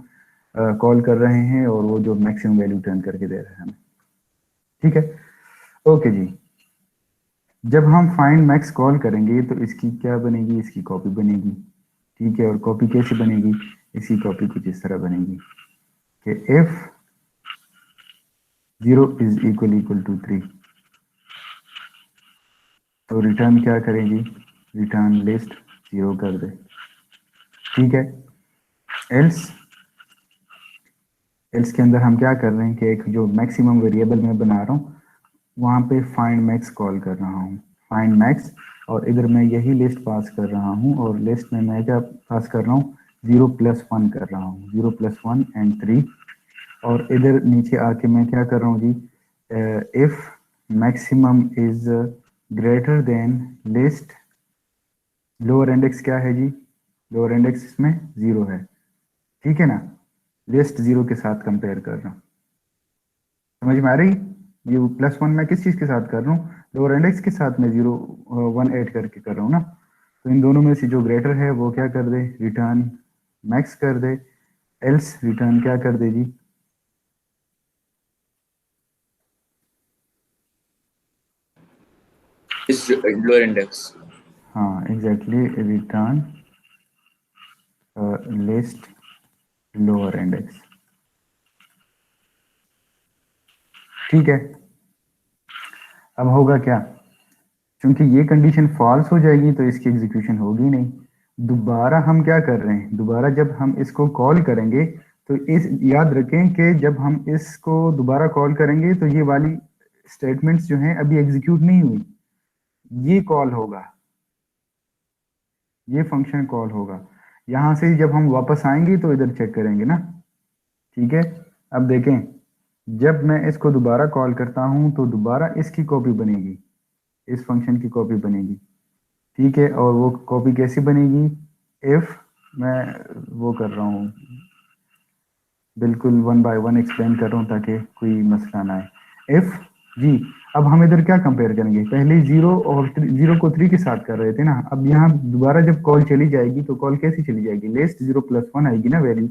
[SPEAKER 1] कॉल कर रहे हैं और वो जो मैक्सिमम वैल्यू टर्न करके दे रहे हैं हमें, ठीक है। ओके जी, जब हम फाइंड मैक्स कॉल करेंगे तो इसकी क्या बनेगी, इसकी कॉपी बनेगी, ठीक है। और कॉपी कैसे बनेगी, इसकी कॉपी कुछ इस तरह बनेगी कि इफ 0 इज इक्वल टू 3, तो रिटर्न क्या करेगी, रिटर्न लिस्ट 0 कर दे, ठीक है। एल्स, एल्स के अंदर हम क्या कर रहे हैं कि एक जो मैक्सिमम वेरिएबल मैं बना रहा हूँ वहाँ पे फाइंड मैक्स कॉल कर रहा हूँ, फाइंड मैक्स, और इधर मैं यही लिस्ट पास कर रहा हूँ और लिस्ट में मैं क्या पास कर रहा हूँ, 0+1 कर रहा हूँ, 0+1 एंड 3। और इधर नीचे आके मैं क्या कर रहा हूँ जी, if maximum is greater than list, lower index क्या है जी, लोअर इंडेक्स इसमें 0 है, ठीक है ना। लिस्ट 0 के साथ कंपेयर कर रहा हूँ, समझ में आ रही, ये +1 मैं किस चीज़ के साथ कर रहा हूँ, लोअर इंडेक्स के साथ मैं 0 1 ऐड करके कर रहा हूँ ना। तो इन दोनों में से जो ग्रेटर है वो क्या कर दे, रिटर्न मैक्स कर दे, एल्स रिटर्न क्या कर दे जी,
[SPEAKER 5] इस लोअर इंडेक्स।
[SPEAKER 1] हाँ exactly, return list lower index, ठीक है। अब होगा क्या, क्योंकि ये कंडीशन फॉल्स हो जाएगी तो इसकी एग्जीक्यूशन होगी नहीं। दोबारा हम क्या कर रहे हैं, दोबारा जब हम इसको कॉल करेंगे तो इस याद रखें कि जब हम इसको दोबारा कॉल करेंगे तो ये वाली स्टेटमेंट्स जो हैं अभी एग्जीक्यूट नहीं हुई, ये कॉल होगा, ये फंक्शन कॉल होगा। यहां से जब हम वापस आएंगे तो इधर चेक करेंगे ना, ठीक है। अब देखें, जब मैं इसको दोबारा कॉल करता हूं तो दोबारा इसकी कॉपी बनेगी, इस फंक्शन की कॉपी बनेगी, ठीक है। और वो कॉपी कैसी बनेगी, इफ, मैं वो कर रहा हूँ बिल्कुल 1 बाय 1 एक्सप्लेन कर रहा हूँ ताकि कोई मसला ना आए। इफ जी, अब हम इधर क्या कंपेयर करेंगे, पहले 0 और 0 को 3 के साथ कर रहे थे ना, अब यहाँ दोबारा जब कॉल चली जाएगी तो कॉल कैसी चली जाएगी, लिस्ट 0+1 आएगी ना वैल्यू,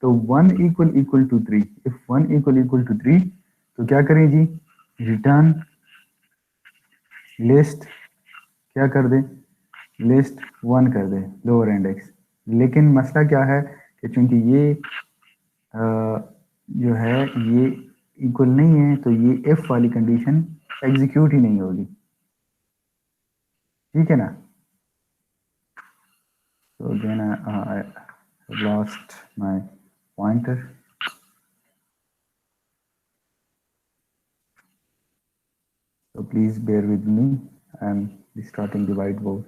[SPEAKER 1] तो 1 equal to 3, if 1 equal to 3 तो क्या करें जी, रिटर्न लिस्ट क्या कर दे, लिस्ट 1 कर दे, लोअर इंडेक्स। लेकिन मसला क्या है कि चूंकि ये जो है ये इक्वल नहीं है तो ये इफ वाली कंडीशन एग्जीक्यूट ही नहीं होगी, ठीक है ना। तो again I lost my pointer, so please bear with me, I'm restarting the whiteboard.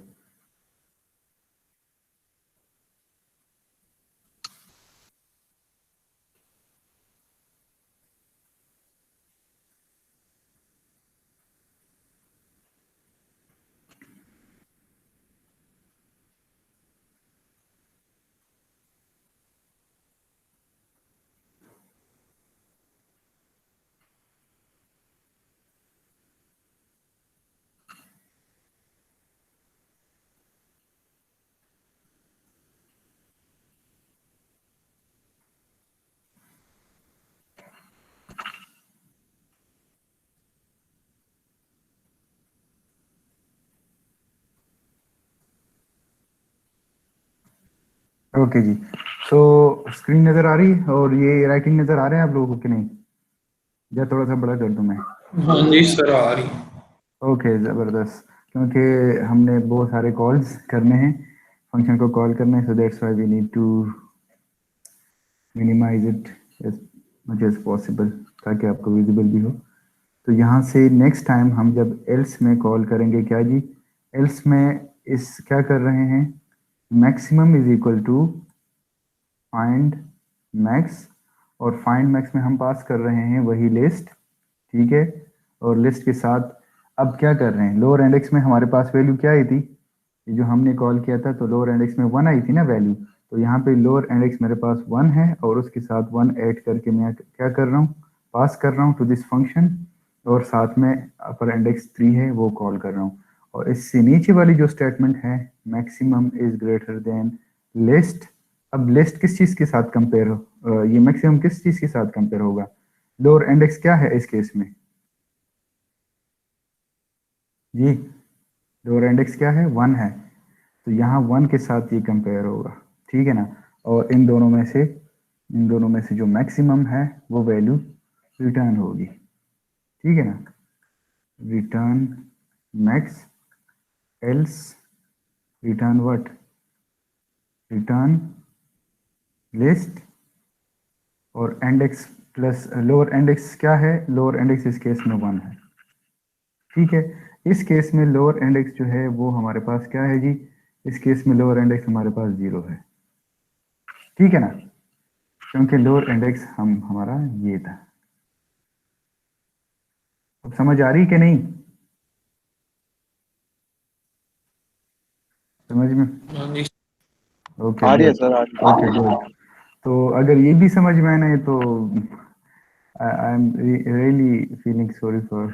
[SPEAKER 1] Okay जी। सो स्क्रीन नजर आ रही है और ये राइटिंग नजर आ रहे हैं आप लोगों को कि नहीं, या थोड़ा सा बड़ा कर दूं मैं?
[SPEAKER 4] हाँ जी सर आ रही।
[SPEAKER 1] ओके ज़बरदस्त, क्योंकि हमने बहुत सारे कॉल्स करने हैं, फंक्शन को कॉल करना है, so that's why we need to minimise it as much as possible, ताकि आपको विजिबल भी हो। तो यहाँ से नेक्स्ट टाइम हम जब एल्स में कॉल करेंगे, क्या जी, एल्स में इस क्या कर रहे हैं, maximum is equal to find max, और फाइंड मैक्स में हम पास कर रहे हैं वही लिस्ट, ठीक है। और लिस्ट के साथ अब क्या कर रहे हैं, लोअर इंडेक्स में हमारे पास वैल्यू क्या आई थी, ये जो हमने कॉल किया था तो लोअर इंडेक्स में 1 आई थी ना वैल्यू, तो यहाँ पे लोअर इंडेक्स मेरे पास 1 है और उसके साथ 1 ऐड करके मैं क्या कर रहा हूँ, पास कर रहा हूँ टू दिस फंक्शन, और साथ में अपर इंडेक्स 3 है वो कॉल कर रहा हूँ। और इससे नीचे वाली जो स्टेटमेंट है, maximum is greater than list, अब लिस्ट किस चीज के साथ कंपेयर हो, ये मैक्सिमम किस चीज के साथ कंपेयर होगा, लोअर इंडेक्स क्या है इस केस में जी, लोअर इंडेक्स क्या है, 1 है, तो यहाँ 1 के साथ ये कंपेयर होगा, ठीक है ना। और इन दोनों में से जो मैक्सिमम है वो वैल्यू रिटर्न होगी, ठीक है ना, return max, else return what, return list, और इंडेक्स प्लस लोअर इंडेक्स क्या है, लोअर इंडेक्स इस केस में 1 है, ठीक है। इस केस में लोअर इंडेक्स जो है वो हमारे पास क्या है जी, इस केस में लोअर इंडेक्स हमारे पास 0 है, ठीक है ना, क्योंकि लोअर इंडेक्स हमारा ये था। अब समझ आ रही कि नहीं, समझ में?
[SPEAKER 4] हाँ जी
[SPEAKER 1] ओके
[SPEAKER 2] आ रही है
[SPEAKER 1] गुड,
[SPEAKER 2] सर, आ रही है।
[SPEAKER 1] Okay good. तो अगर ये भी समझ में आना है तो I am really feeling sorry for,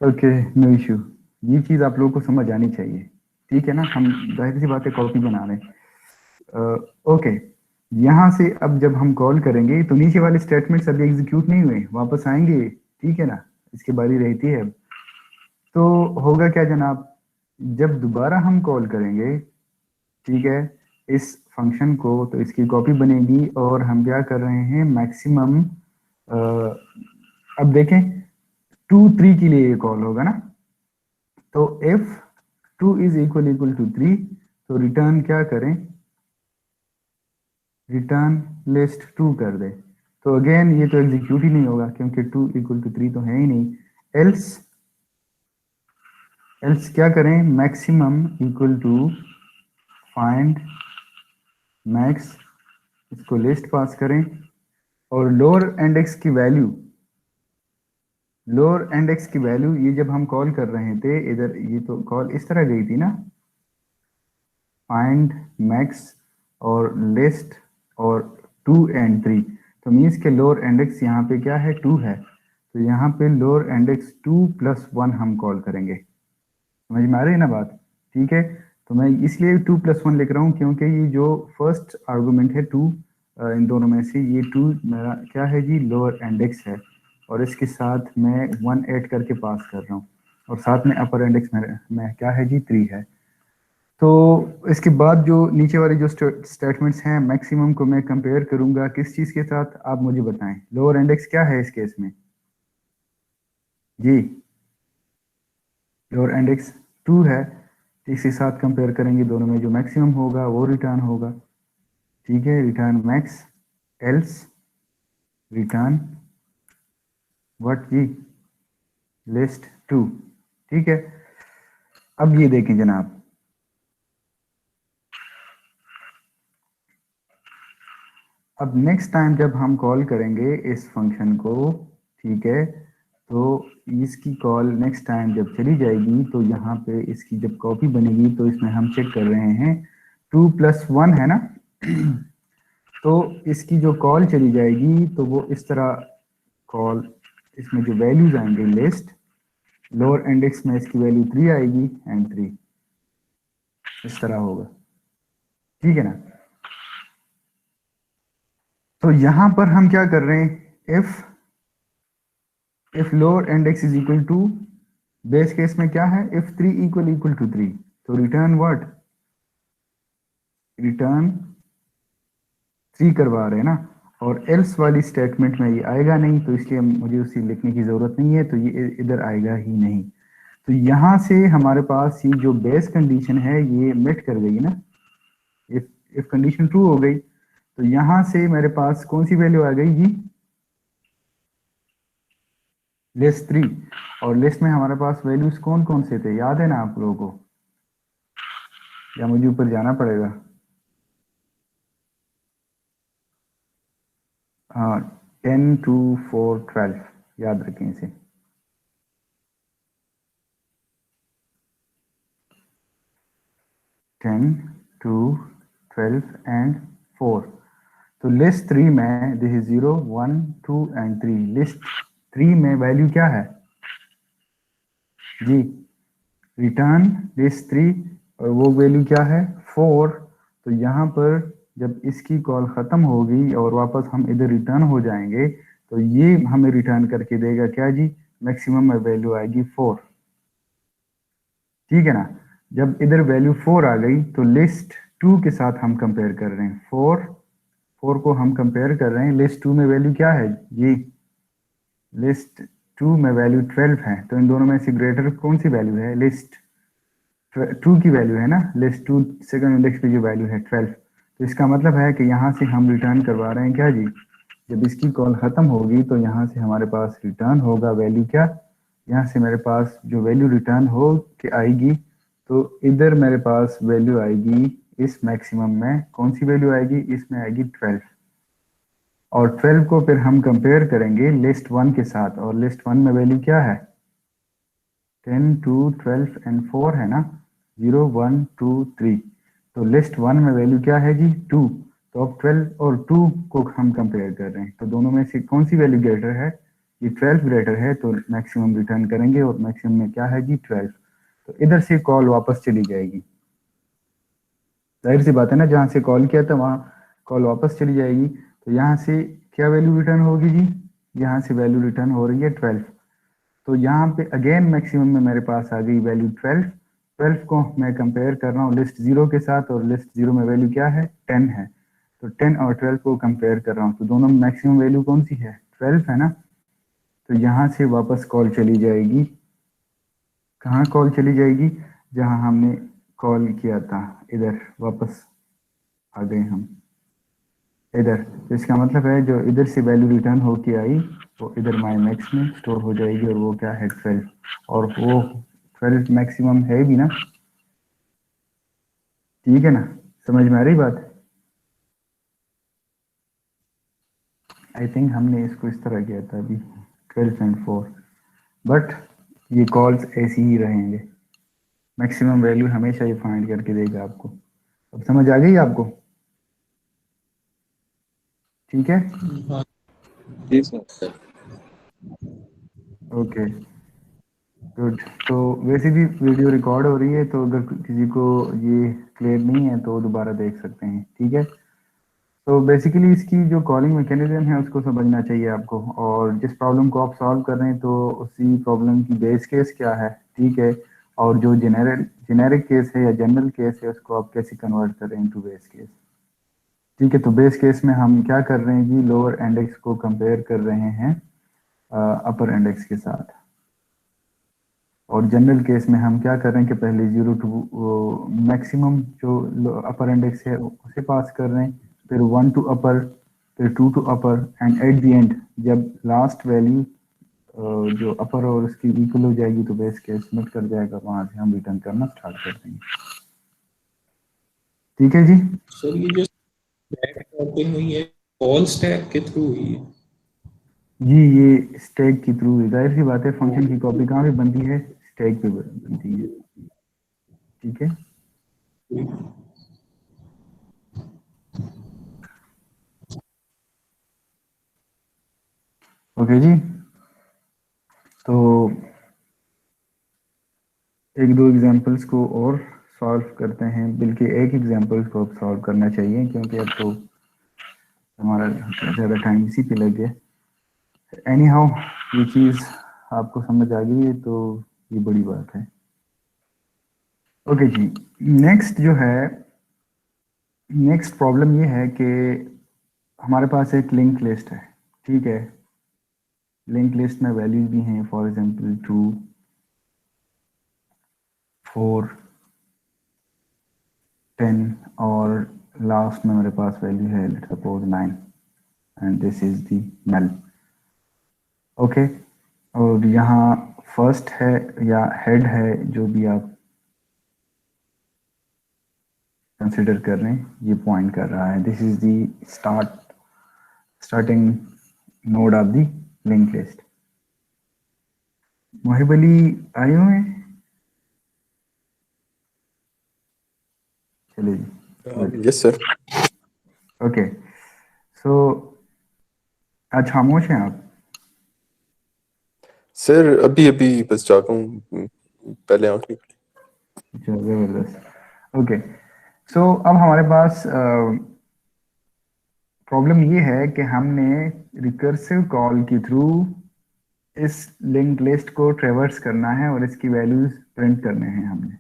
[SPEAKER 1] okay no issue, ये चीज़ आप लोगों को समझ आनी चाहिए, ठीक है ना, हम जाहिर सी बात है कॉपी बना रहे हैं। ओके, यहाँ से अब जब हम कॉल करेंगे तो नीचे वाले स्टेटमेंट्स अभी एग्जीक्यूट नहीं हुए, वापस आएंगे, ठीक है ना, इसकी बारी रहती है अब। तो होगा क्या जनाब, जब दोबारा हम कॉल करेंगे, ठीक है, इस फंक्शन को, तो इसकी कॉपी बनेगी और हम क्या कर रहे हैं, मैक्सिमम, अब देखें 2 3 के लिए ये कॉल होगा ना, तो इफ 2 इज इक्वल टू 3, तो रिटर्न क्या करें, रिटर्न लिस्ट 2 कर दे, तो अगेन ये तो एग्जीक्यूट ही नहीं होगा क्योंकि 2 इक्वल टू 3 तो है ही नहीं। एल्स एल्स क्या करें, maximum equal to find max, इसको लिस्ट पास करें, और लोअर इंडेक्स की वैल्यू, लोअर इंडेक्स की वैल्यू, ये जब हम कॉल कर रहे थे इधर, ये तो कॉल इस तरह गई थी ना, फाइंड मैक्स और लिस्ट और 2 एंड 3, तो मीन्स के लोअर इंडेक्स यहाँ पे क्या है, 2 है, तो यहाँ पे लोअर इंडेक्स 2 प्लस 1 हम कॉल करेंगे, समझ में आ रही है ना बात, ठीक है। तो मैं इसलिए 2 प्लस 1 लिख रहा हूँ क्योंकि ये जो फर्स्ट आर्गूमेंट है 2, इन दोनों में से ये 2 मेरा क्या है जी, लोअर इंडेक्स है, और इसके साथ मैं 1 ऐड करके पास कर रहा हूँ, और साथ में अपर इंडेक्स में क्या है जी, 3 है। तो इसके बाद जो नीचे वाली जो स्टेटमेंट्स हैं, मैक्सिमम को मैं कंपेयर करूंगा किस चीज़ के साथ, आप मुझे बताएं, लोअर इंडेक्स क्या है इस केस में जी, लोअर इंडेक्स 2 है, इसी साथ कंपेयर करेंगे, दोनों में जो मैक्सिमम होगा वो रिटर्न होगा, ठीक है, return max, else return what जी, लिस्ट 2, ठीक है। अब ये देखें जनाब, अब नेक्स्ट टाइम जब हम कॉल करेंगे इस फंक्शन को, ठीक है, तो इसकी कॉल नेक्स्ट टाइम जब चली जाएगी तो यहाँ पे इसकी जब कॉपी बनेगी तो इसमें हम चेक कर रहे हैं 2 प्लस 1 है ना, तो इसकी जो कॉल चली जाएगी तो वो इस तरह कॉल, इसमें जो वैल्यूज आएंगे लिस्ट, लोअर इंडेक्स में इसकी वैल्यू 3 आएगी एंड 3, इस तरह होगा, ठीक है ना। तो यहां पर हम क्या कर रहे हैं, if lower index is equal to, base case में क्या है, इफ 3 इक्वल टू 3, तो रिटर्न व्हाट, रिटर्न 3 करवा रहे हैं ना, और एल्स वाली स्टेटमेंट में ये आएगा नहीं, तो इसलिए मुझे उसे लिखने की ज़रूरत नहीं है, तो ये इधर आएगा ही नहीं। तो यहाँ से हमारे पास ये जो बेस कंडीशन है ये मेट कर गई ना, इफ कंडीशन ट्रू हो गई, तो यहाँ से मेरे पास कौन सी वैल्यू आ गई जी, लिस्ट 3। और लिस्ट में हमारे पास वैल्यूज कौन कौन से थे, याद है ना आप लोगों को, या मुझे ऊपर जाना पड़ेगा? हाँ, 10 2 4 12, याद रखें इसे। Ten 2 12 and 4। तो लिस्ट 3 में दिस इज 0 1 2 एंड 3। लिस्ट 3 में वैल्यू क्या है जी, रिटर्न लिस्ट 3, और वो वैल्यू क्या है 4। तो यहाँ पर जब इसकी कॉल ख़त्म होगी और वापस हम इधर रिटर्न हो जाएंगे, तो ये हमें रिटर्न करके देगा क्या जी, मैक्सिमम में वैल्यू आएगी 4। ठीक है ना। जब इधर वैल्यू 4 आ गई तो लिस्ट 2 के साथ हम कंपेयर कर रहे हैं, 4 को हम कंपेयर कर रहे हैं। लिस्ट 2 में वैल्यू क्या है जी, लिस्ट 2 में वैल्यू 12 है, तो इन दोनों में से ग्रेटर कौन सी वैल्यू है, लिस्ट 2 की वैल्यू है ना, लिस्ट 2 सेकंड इंडेक्स पे जो वैल्यू है 12। तो इसका मतलब है कि यहाँ से हम रिटर्न करवा रहे हैं क्या जी, जब इसकी कॉल ख़त्म होगी तो यहाँ से हमारे पास रिटर्न होगा वैल्यू क्या, यहाँ से मेरे पास जो वैल्यू रिटर्न हो के आएगी, तो इधर मेरे पास वैल्यू आएगी इस मैक्सिमम में, कौन सी वैल्यू आएगी, इसमें आएगी 12। और 12 को फिर हम कंपेयर करेंगे लिस्ट 1 के साथ, और लिस्ट 1 में वैल्यू क्या है, 10 2 12 एंड 4 है ना, 0 1 2 3। तो लिस्ट 1 में वैल्यू क्या है जी 2। तो अब 12 और 2 को हम कंपेयर कर रहे हैं, तो दोनों में से कौन सी वैल्यू ग्रेटर है, ये 12 ग्रेटर है, तो मैक्सिमम रिटर्न करेंगे, और मैक्सिमम में क्या है जी 12। तो इधर से कॉल वापस चली जाएगी, जाहिर सी बात है ना, जहाँ से कॉल किया था वहाँ कॉल वापस चली जाएगी। तो यहाँ से क्या वैल्यू रिटर्न होगी जी, यहाँ से वैल्यू रिटर्न हो रही है 12। तो यहाँ पे अगेन मैक्सिमम में मेरे पास आ गई वैल्यू 12। 12 को मैं कंपेयर कर रहा हूँ लिस्ट 0 के साथ, और लिस्ट 0 में वैल्यू क्या है 10 है, तो 10 और 12 को कंपेयर कर रहा हूँ, तो दोनों में मैक्सिमम वैल्यू कौन सी है 12 है ना। तो यहाँ से वापस कॉल चली जाएगी, कहाँ कॉल चली जाएगी, जहाँ हमने कॉल किया था, इधर वापस आ गए हम इधर। तो इसका मतलब है जो इधर से वैल्यू रिटर्न होके आई वो इधर माई मैक्स में स्टोर हो जाएगी, और वो क्या है 12, और वो 12 मैक्सिमम है भी ना, ठीक है ना, समझ में आ रही बात। आई थिंक हमने इसको इस तरह किया था अभी 12 एंड 4, बट ये कॉल्स ऐसी ही रहेंगे, मैक्सिमम वैल्यू हमेशा ये फाइंड करके देगा आपको। अब समझ आ गई आपको, ठीक है,
[SPEAKER 4] हाँ
[SPEAKER 2] जी सर।
[SPEAKER 1] Okay good. तो वैसे भी वीडियो रिकॉर्ड हो रही है, तो अगर किसी को ये क्लियर नहीं है तो दोबारा देख सकते हैं, ठीक है। तो बेसिकली इसकी जो कॉलिंग मैकेनिज्म है उसको समझना चाहिए आपको, और जिस प्रॉब्लम को आप सॉल्व कर रहे हैं तो उसी प्रॉब्लम की बेस केस क्या है, ठीक है, और जो जेनेरिक केस है या जनरल केस है उसको आप कैसे कन्वर्ट कर रहे हैं इनटू बेस केस, ठीक है। तो बेस केस में हम क्या कर रहे हैं जी, लोअर इंडेक्स को कंपेयर कर रहे हैं अपर इंडेक्स के साथ, और जनरल केस में हम क्या कर रहे हैं कि पहले 0 टू मैक्सिमम जो अपर इंडेक्स है उसे पास कर रहे हैं, फिर 1 टू अपर, फिर 2 to upper, and at the end जब लास्ट वैल्यू जो अपर और उसकी इक्वल हो जाएगी तो बेस केस मिट कर जाएगा, वहां से हम रिटर्न करना स्टार्ट कर देंगे, ठीक है जी।
[SPEAKER 4] सर ये जो स्टैक टॉपिंग हुई है कॉल स्टैक के थ्रू हुई है?
[SPEAKER 1] जी ये स्टैक के थ्रू, जाहिर सी बात है, फंक्शन की कॉपी कहाँ पे बनती है, स्टैक पे बनती है, ठीक है। ओके जी, तो एक दो एग्जांपल्स को और सॉल्व करते हैं, बल्कि एक एग्जांपल्स को अब सॉल्व करना चाहिए, क्योंकि अब तो हमारा ज़्यादा टाइम इसी पे लग गया। एनी हाउ ये चीज़ आपको समझ आ गई है तो ये बड़ी बात है। ओके जी, नेक्स्ट जो है नेक्स्ट प्रॉब्लम ये है कि हमारे पास एक लिंक लिस्ट है, ठीक है। लिंक लिस्ट में वैल्यूज भी हैं, फॉर एग्जांपल 2, 4, 10 और लास्ट में मेरे पास वैल्यू है let's suppose 9 and this is the null. Okay, और यहाँ फर्स्ट है या हेड है, जो भी आप कंसिडर कर रहे हैं, ये पॉइंट कर रहा है, this is the starting node of the link list. Mohib Ali आए हुए हैं? चलिए जी,
[SPEAKER 6] यस सर।
[SPEAKER 1] ओके। सो आज खामोश हैं आप?
[SPEAKER 6] सर अभी अभी बस जागा हूँ, पहले आंख निकली।
[SPEAKER 1] जबरदस्त। ओके, सो अब हमारे पास प्रॉब्लम ये है कि हमने रिकर्सिव कॉल के थ्रू इस लिंक लिस्ट को ट्रेवर्स करना है और इसकी वैल्यूज प्रिंट करने हैं हमने।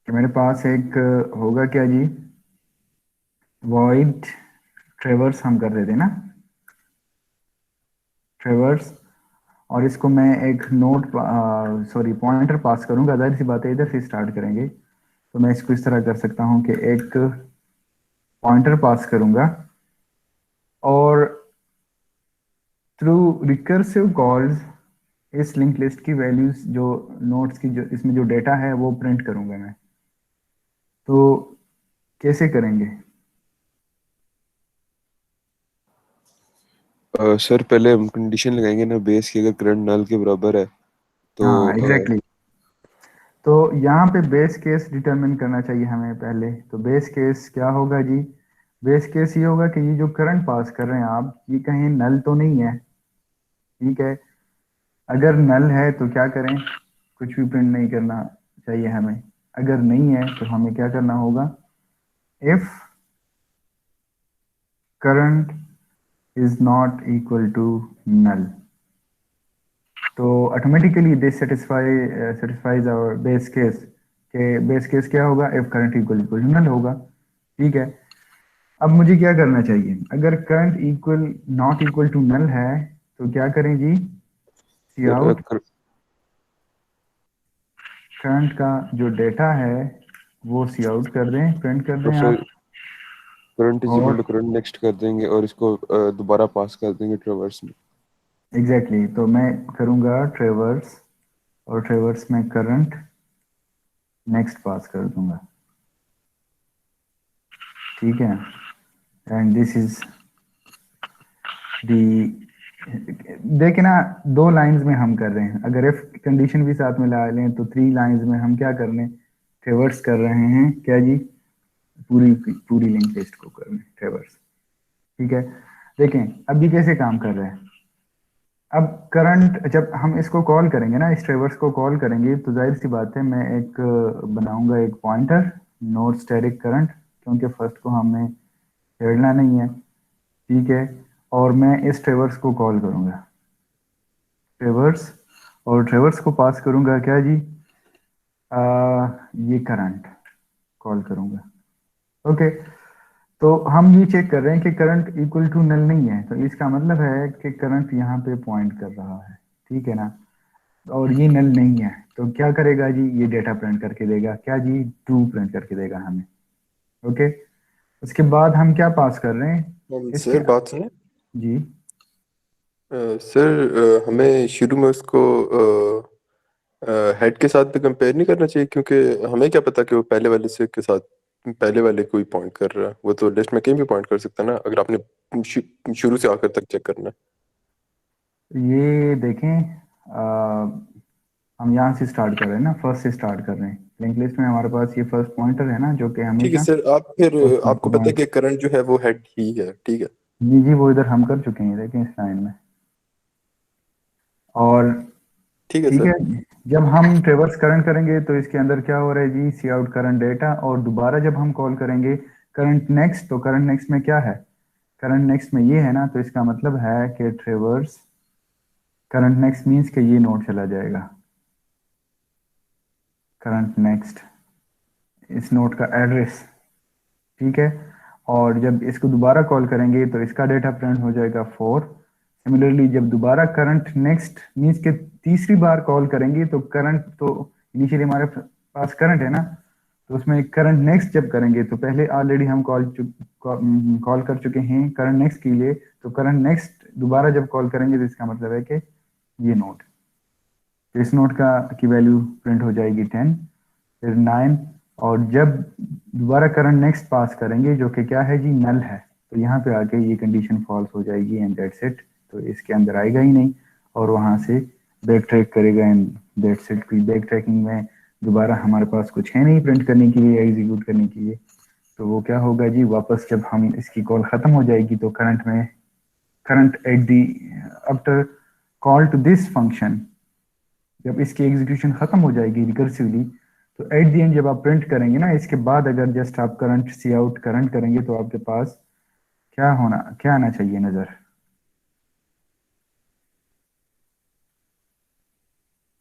[SPEAKER 1] कि मेरे पास एक होगा क्या जी, वॉइड ट्रेवर्स हम कर रहे थे ना, ट्रेवर्स, और इसको मैं एक नोट सॉरी पॉइंटर पास करूंगा। जाहिर सी बात है इधर से स्टार्ट करेंगे, तो मैं इसको इस तरह कर सकता हूं कि एक पॉइंटर पास करूंगा और थ्रू रिकर्सिव कॉल्स इस लिंक लिस्ट की वैल्यूज, जो नोट्स की, जो इसमें जो डेटा है वो प्रिंट करूंगा मैं। तो कैसे करेंगे?
[SPEAKER 6] सर पहले हम कंडीशन लगाएंगे ना बेस की, अगर करंट नल के बराबर है तो
[SPEAKER 1] हाँ एग्जैक्टली, तो यहाँ पे बेस केस डिटरमिन करना चाहिए हमें पहले। तो बेस केस क्या होगा जी? बेस केस ये होगा कि ये जो करंट पास कर रहे हैं आप, ये कहीं नल तो नहीं है, ठीक है। अगर नल है तो क्या करें, कुछ भी प्रिंट नहीं करना चाहिए हमें। अगर नहीं है तो हमें क्या करना होगा, if current is not equal to null, तो automatically this satisfies our base case. के बेस केस क्या होगा, if current equal to null होगा, ठीक है। अब मुझे क्या करना चाहिए, अगर current equal not equal to null है तो क्या करें जी, सी आउट करंट का जो डेटा है वो सी आउट कर दें, प्रिंट कर
[SPEAKER 6] तो
[SPEAKER 1] दें
[SPEAKER 6] फिर
[SPEAKER 1] आप।
[SPEAKER 6] करंट इज इक्वल
[SPEAKER 1] और
[SPEAKER 6] टू करंट नेक्स्ट कर देंगे और इसको दोबारा पास कर देंगे ट्रेवर्स में।
[SPEAKER 1] एग्जैक्टली तो मैं करूंगा ट्रेवर्स, और ट्रेवर्स में करंट नेक्स्ट पास कर दूंगा, ठीक है। एंड दिस इज दी, देखिए ना, दो लाइंस में हम कर रहे हैं। अगर इफ कंडीशन भी साथ में ला लें तो 3 लाइंस में हम क्या कर रहे हैं, ट्रेवर्स कर रहे हैं क्या जी, पूरी पूरी लिंक लिस्ट को कर रहे हैं ट्रेवर्स, ठीक है। देखें अब ये कैसे काम कर रहे हैं। अब करंट जब हम इसको कॉल करेंगे ना, इस ट्रेवर्स को कॉल करेंगे, तो जाहिर सी बात है मैं एक बनाऊंगा एक पॉइंटर नोट स्टैटिक करंट, क्योंकि फर्स्ट को हमें छेड़ना नहीं है, ठीक है। और मैं इस ट्रेवर्स को कॉल करूंगा, ट्रेवर्स, और ट्रेवर्स को पास करूंगा क्या जी, ये करंट कॉल करूंगा। ओके, तो हम ये चेक कर रहे हैं कि करंट इक्वल टू नल नहीं है, तो इसका मतलब है कि करंट यहाँ पे पॉइंट कर रहा है, ठीक है ना। और ये नल नहीं है तो क्या करेगा जी, ये डेटा प्रिंट करके देगा क्या जी, ट्रू प्रिंट करके देगा हमें। ओके, उसके बाद हम क्या पास कर रहे हैं इसके,
[SPEAKER 6] सर बात सुने।
[SPEAKER 1] जी
[SPEAKER 6] सर हमें शुरू में उसको हेड के साथ भी कंपेयर नहीं करना चाहिए, क्योंकि हमें क्या पता कि वो पहले वाले से के साथ पहले वाले कोई पॉइंट कर रहा है। वो तो लिस्ट में कहीं भी पॉइंट कर सकता है ना, अगर आपने शुरू से आखिर तक चेक करना है।
[SPEAKER 1] ये देखें, हम यहाँ से स्टार्ट कर रहे हैं ना, फर्स्ट से स्टार्ट कर रहे हैं। लिंक लिस्ट में हमारे पास ये फर्स्ट पॉइंटर है ना, जो कि
[SPEAKER 6] ठीक है
[SPEAKER 1] हमेशा
[SPEAKER 6] सर, आप फिर
[SPEAKER 1] फर्स्ट पॉइंट
[SPEAKER 6] आपको
[SPEAKER 1] होगा।
[SPEAKER 6] पता है कि करंट जो है वो हेड ही है, ठीक है।
[SPEAKER 1] जी जी, वो इधर हम कर चुके हैं, देखें इस लाइन में। और
[SPEAKER 6] ठीक है
[SPEAKER 1] ठीक
[SPEAKER 6] सर।
[SPEAKER 1] है, जब हम ट्रेवर्स करंट करेंगे तो इसके अंदर क्या हो रहा है जी, सी आउट करंट डेटा, और दोबारा जब हम कॉल करेंगे करंट नेक्स्ट, तो करंट नेक्स्ट में क्या है, करंट नेक्स्ट में ये है ना, तो इसका मतलब है कि ट्रेवर्स करंट नेक्स्ट मीन्स कि ये नोड चला जाएगा, करंट नेक्स्ट इस नोड का एड्रेस, ठीक है। और जब इसको दोबारा कॉल करेंगे तो इसका डेटा प्रिंट हो जाएगा 4। सिमिलरली जब दोबारा करंट नेक्स्ट मीन्स के तीसरी बार कॉल करेंगे तो करंट तो इनिशियली हमारे पास करंट है ना, तो उसमें करंट नेक्स्ट जब करेंगे तो पहले ऑलरेडी हम कॉल कर चुके हैं करंट नेक्स्ट के लिए, तो करंट नेक्स्ट दोबारा जब कॉल करेंगे तो इसका मतलब है कि ये नोड, तो इस नोड का की वैल्यू प्रिंट हो जाएगी 10, फिर 9। और जब दोबारा करंट नेक्स्ट पास करेंगे जो कि क्या है जी, नल है, तो यहाँ पे आके ये कंडीशन फॉल्स हो जाएगी एंड दैट्स इट, तो इसके अंदर आएगा ही नहीं और वहाँ से बैक ट्रैक करेगा and that's it. Back tracking में दोबारा हमारे पास कुछ है नहीं प्रिंट करने के लिए, एग्जीक्यूट करने के लिए, तो वो क्या होगा जी, वापस जब हम इसकी कॉल खत्म हो जाएगी तो current at the after call to this function, जब इसकी एग्जीक्यूशन खत्म हो जाएगी रिकर्सिवली, तो एट दी एंड जब आप प्रिंट करेंगे ना, इसके बाद अगर जस्ट आप करंट सी आउट करंट करेंगे तो आपके पास क्या आना चाहिए नजर,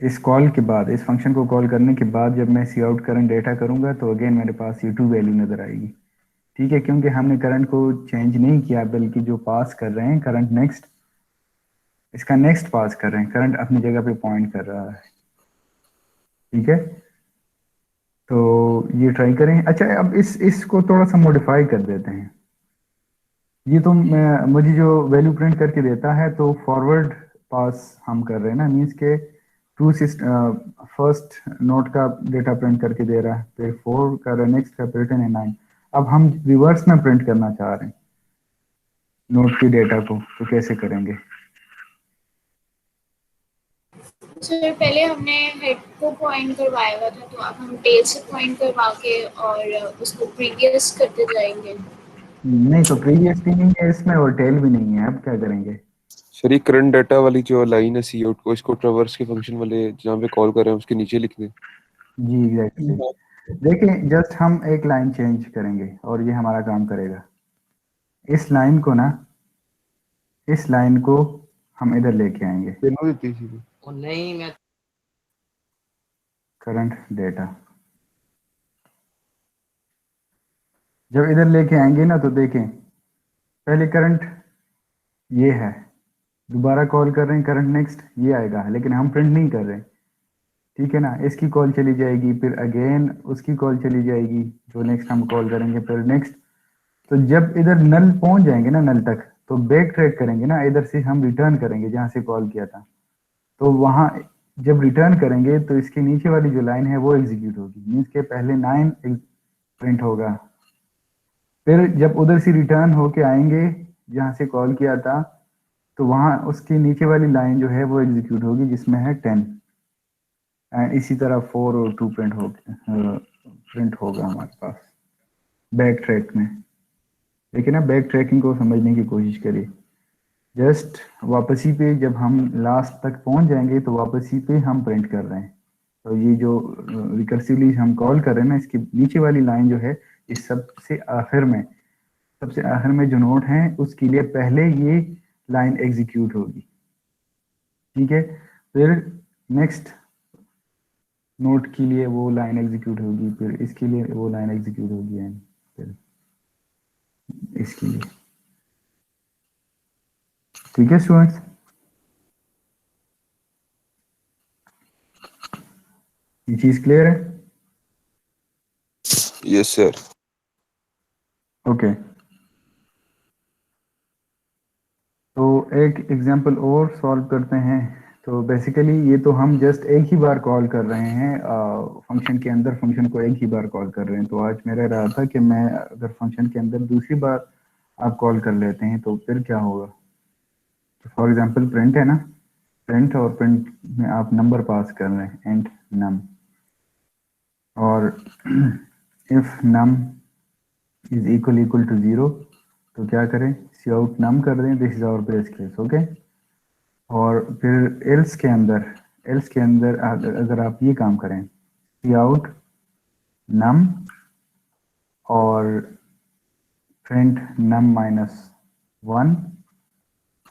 [SPEAKER 1] इस कॉल के बाद, इस फंक्शन को कॉल करने के बाद जब मैं सी आउट करंट डेटा करूंगा तो अगेन मेरे पास ये 2 वैल्यू नजर आएगी, ठीक है, क्योंकि हमने करंट को चेंज नहीं किया बल्कि जो पास कर रहे हैं करंट नेक्स्ट, इसका नेक्स्ट पास कर रहे हैं, करंट अपनी जगह पे पॉइंट कर रहा है, ठीक है। तो ये ट्राई करें। अच्छा अब इसको थोड़ा सा मॉडिफाई कर देते हैं, ये तो मुझे जो वैल्यू प्रिंट करके देता है तो फॉरवर्ड पास हम कर रहे हैं ना, मीन्स के टू फर्स्ट नोट का डेटा प्रिंट करके दे रहा है, फिर 4 कर रहा है, नेक्स्ट का फिर 10 है 9। अब हम रिवर्स में प्रिंट करना चाह रहे हैं नोट की डेटा को, तो कैसे करेंगे?
[SPEAKER 3] सर पहले हमने हेड को पॉइंट करवाया हुआ था, तो अब हम टेल से पॉइंट करवा के और उसको प्रीवियस करते जाएंगे।
[SPEAKER 1] नहीं, तो प्रीवियस भी नहीं है इसमें और टेल भी नहीं है, अब क्या करेंगे?
[SPEAKER 6] सर ये करंट डाटा वाली जो लाइन है सी आउट को, इसको ट्रैवर्स के फंक्शन वाले जहाँ पे कॉल कर रहे हैं उसके नीचे लिख दें।
[SPEAKER 1] जी एग्जैक्टली, देखिए जस्ट हम एक लाइन चेंज करेंगे और ये हमारा काम करेगा। इस लाइन को ना, इस लाइन को हम इधर लेके आएंगे,
[SPEAKER 7] नहीं मैं
[SPEAKER 1] करंट डेटा जब इधर लेके आएंगे ना तो देखें पहले करंट ये है, दोबारा कॉल कर रहे हैं करंट नेक्स्ट, ये आएगा लेकिन हम प्रिंट नहीं कर रहे, ठीक है ना। इसकी कॉल चली जाएगी, फिर अगेन उसकी कॉल चली जाएगी जो नेक्स्ट हम कॉल करेंगे, फिर नेक्स्ट। तो जब इधर नल पहुंच जाएंगे ना, नल तक, तो बैक ट्रैक करेंगे ना, इधर से हम रिटर्न करेंगे जहां से कॉल किया था, तो वहां जब रिटर्न करेंगे तो इसके नीचे वाली जो लाइन है वो एग्जीक्यूट होगी, मीन्स के पहले 9 प्रिंट होगा, फिर जब उधर से रिटर्न होके आएंगे जहां से कॉल किया था तो वहां उसकी नीचे वाली लाइन जो है वो एग्जीक्यूट होगी जिसमें है 10, एंड इसी तरह 4 और 2 प्रिंट होगा हमारे पास बैक ट्रैक में। देखिए ना, बैक ट्रैकिंग को समझने की कोशिश करिए, जस्ट वापसी पे जब हम लास्ट तक पहुंच जाएंगे तो वापसी पे हम प्रिंट कर रहे हैं, तो ये जो रिकर्सिवली हम कॉल कर रहे हैं ना, इसकी नीचे वाली लाइन जो है इस सबसे आखिर में जो नोट है उसके लिए पहले ये लाइन एग्जीक्यूट होगी, ठीक है, फिर नेक्स्ट नोट के लिए वो लाइन एग्जीक्यूट होगी, फिर इसके लिए वो लाइन एग्जीक्यूट होगी एंड फिर इसके लिए, ठीक है स्टूडेंट्स। ये चीज क्लियर है?
[SPEAKER 6] Yes sir.
[SPEAKER 1] ओके, तो एक एग्जांपल और सॉल्व करते हैं। तो बेसिकली ये तो हम जस्ट एक ही बार कॉल कर रहे हैं फंक्शन के अंदर, फंक्शन को एक ही बार कॉल कर रहे हैं। तो आज मेरा रहा था कि मैं अगर फंक्शन के अंदर दूसरी बार आप कॉल कर लेते हैं तो फिर क्या होगा। तो फॉर एग्जांपल प्रिंट है ना, प्रिंट, और प्रिंट में आप नंबर पास कर रहे हैं एंड नम, और if num is equal to 0 तो क्या करें, सी आउट नम कर दें, this is our base case, okay. और फिर एल्स के अंदर अगर आप ये काम करें, सी आउट नम और प्रिंट नम -1,